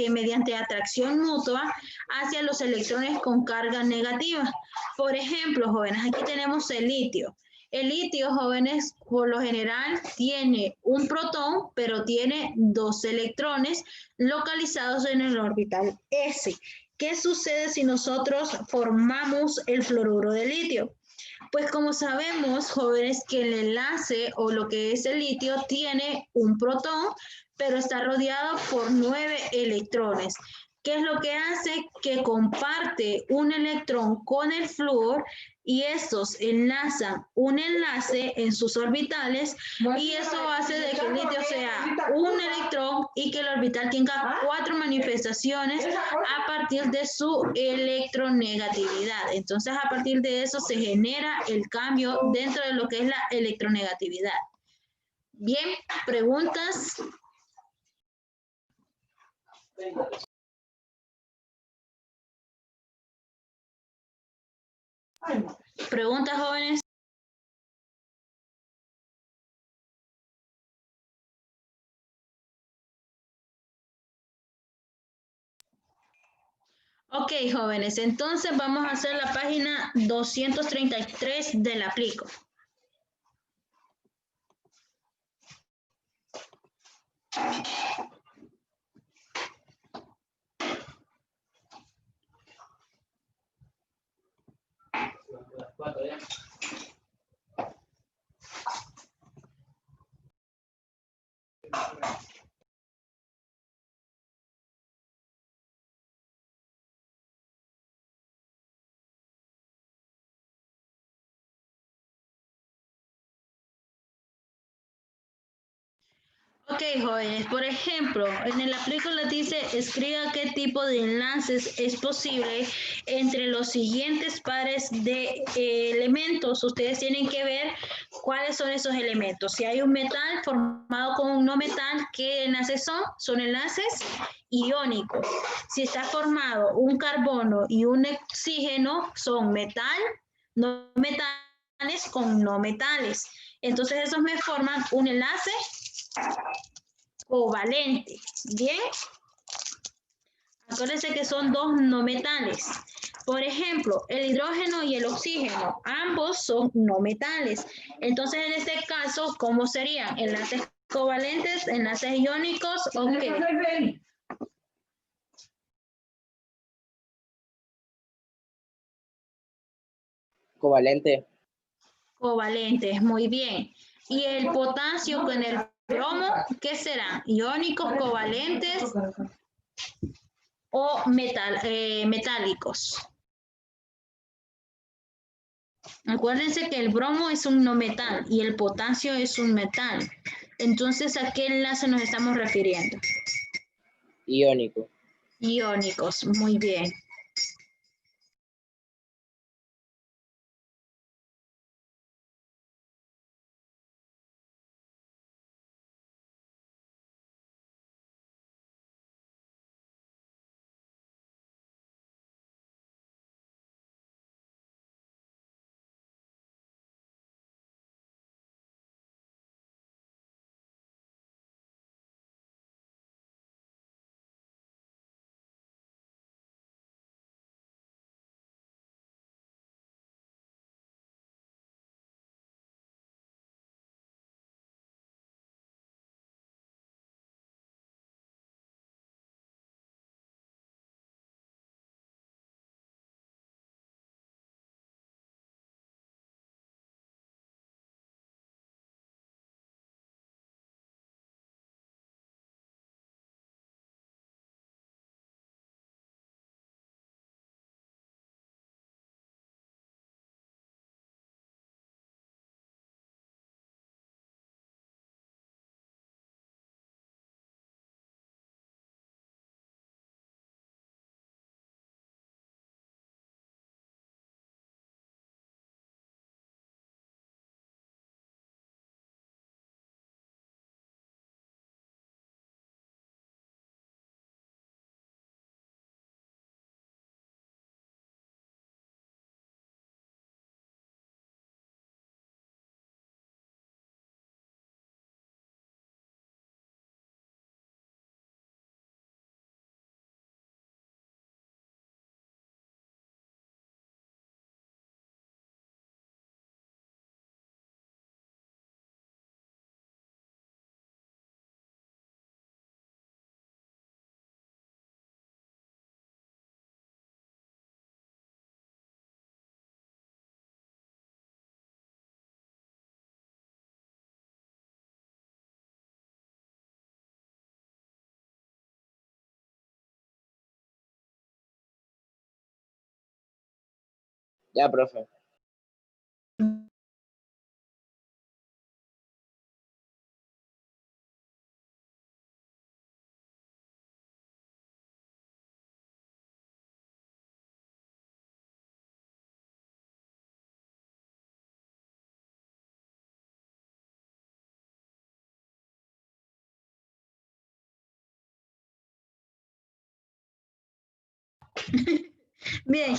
mediante atracción mutua hacia los electrones con carga negativa. Por ejemplo, jóvenes, aquí tenemos el litio. El litio, jóvenes, por lo general tiene un protón, pero tiene 2 electrones localizados en el orbital S. ¿Qué sucede si nosotros formamos el fluoruro de litio? Pues como sabemos, jóvenes, que el enlace o lo que es el litio tiene un protón, pero está rodeado por 9 electrones. ¿Qué es lo que hace? Que comparte un electrón con el flúor y estos enlazan un enlace en sus orbitales y eso hace de que el litio sea un electrón y que el orbital tenga 4 manifestaciones a partir de su electronegatividad. Entonces, a partir de eso se genera el cambio dentro de lo que es la electronegatividad. Bien, ¿preguntas? ¿Preguntas, jóvenes? Ok, jóvenes, entonces vamos a hacer la página 233 del aplico. Ok, jóvenes, por ejemplo, en el aplico les dice, escriba qué tipo de enlaces es posible entre los siguientes pares de elementos. Ustedes tienen que ver cuáles son esos elementos. Si hay un metal formado con un no metal, ¿qué enlaces son? Son enlaces iónicos. Si está formado un carbono y un oxígeno, son metal, no metales con no metales. Entonces, esos me forman un enlace covalente. Bien, acuérdense que son 2 no metales. Por ejemplo, el hidrógeno y el oxígeno, ambos son no metales. Entonces, en este caso, ¿cómo serían? Enlaces covalentes, enlaces iónicos, ¿o qué? Covalente. Covalentes, muy bien. Y el potasio con el bromo, ¿qué serán? ¿Iónicos, covalentes o metálicos? Acuérdense que el bromo es un no metal y el potasio es un metal. Entonces, ¿a qué enlace nos estamos refiriendo? Iónico. Iónicos, muy bien. Ya, profe. Bien,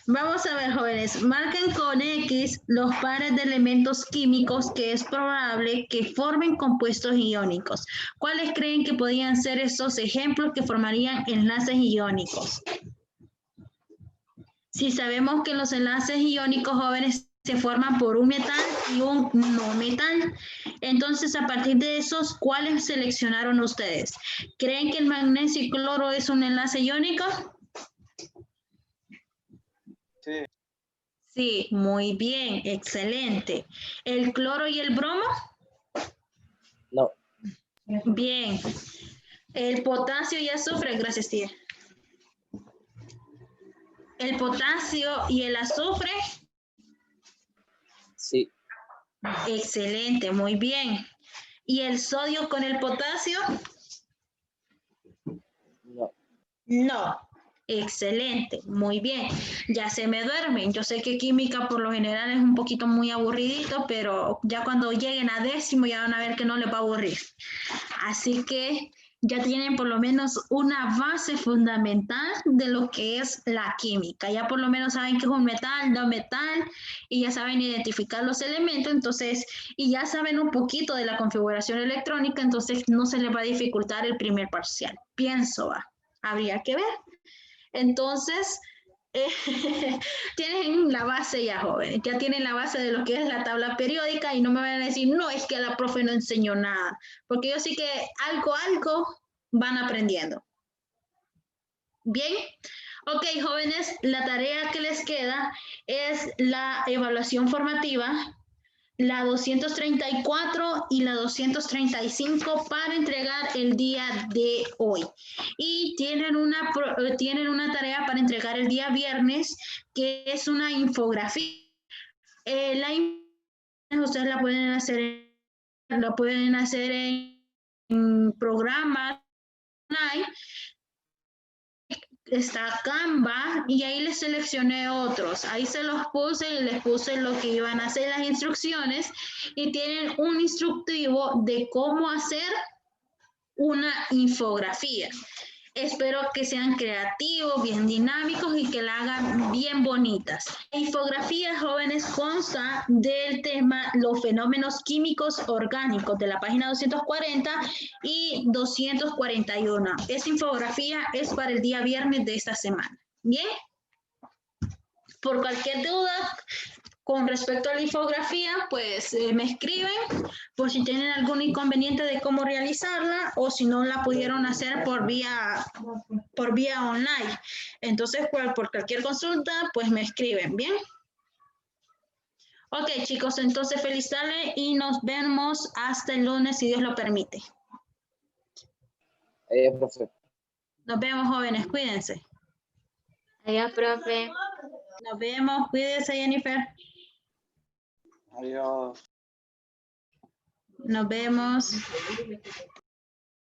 vamos a ver, jóvenes. Marquen con X los pares de elementos químicos que es probable que formen compuestos iónicos. ¿Cuáles creen que podrían ser esos ejemplos que formarían enlaces iónicos? Si sabemos que los enlaces iónicos, jóvenes, se forman por un metal y un no metal. Entonces, a partir de esos, ¿cuáles seleccionaron ustedes? ¿Creen que el magnesio y cloro es un enlace iónico? Sí. Sí, muy bien, excelente. ¿El cloro y el bromo? No. Bien. ¿El potasio y azufre? Gracias, tía. ¿El potasio y el azufre? Sí. Excelente, muy bien. ¿Y el sodio con el potasio? No. No. Excelente, muy bien. Ya se me duermen. Yo sé que química por lo general es un poquito muy aburridito, pero ya cuando lleguen a 10º ya van a ver que no les va a aburrir. Así que ya tienen por lo menos una base fundamental de lo que es la química. Ya por lo menos saben que es un metal, no metal, y ya saben identificar los elementos, entonces, y ya saben un poquito de la configuración electrónica, entonces no se les va a dificultar el primer parcial. Pienso, habría que ver. Entonces, tienen la base ya, jóvenes, ya tienen la base de lo que es la tabla periódica y no me van a decir, no, es que la profe no enseñó nada, porque yo sí que algo van aprendiendo. Bien, ok, jóvenes, la tarea que les queda es la evaluación formativa, la 234 y la 235 para entregar el día de hoy. Y tienen una tarea para entregar el día viernes, que es una infografía. Ustedes la pueden hacer en programas online. Está Canva y ahí les seleccioné otros. Ahí se los puse y les puse lo que iban a hacer las instrucciones y tienen un instructivo de cómo hacer una infografía. Espero que sean creativos, bien dinámicos y que la hagan bien bonitas. La infografía, jóvenes, consta del tema los fenómenos químicos orgánicos de la página 240 y 241. Esta infografía es para el día viernes de esta semana. ¿Bien? Por cualquier duda con respecto a la infografía, pues me escriben por si tienen algún inconveniente de cómo realizarla o si no la pudieron hacer por vía online. Entonces, por cualquier consulta, pues me escriben, ¿bien? Ok, chicos, entonces feliz tarde y nos vemos hasta el lunes, si Dios lo permite. Profe. Nos vemos, jóvenes, cuídense. Adiós, profe. Nos vemos, cuídense, Jennifer. Adiós. Nos vemos.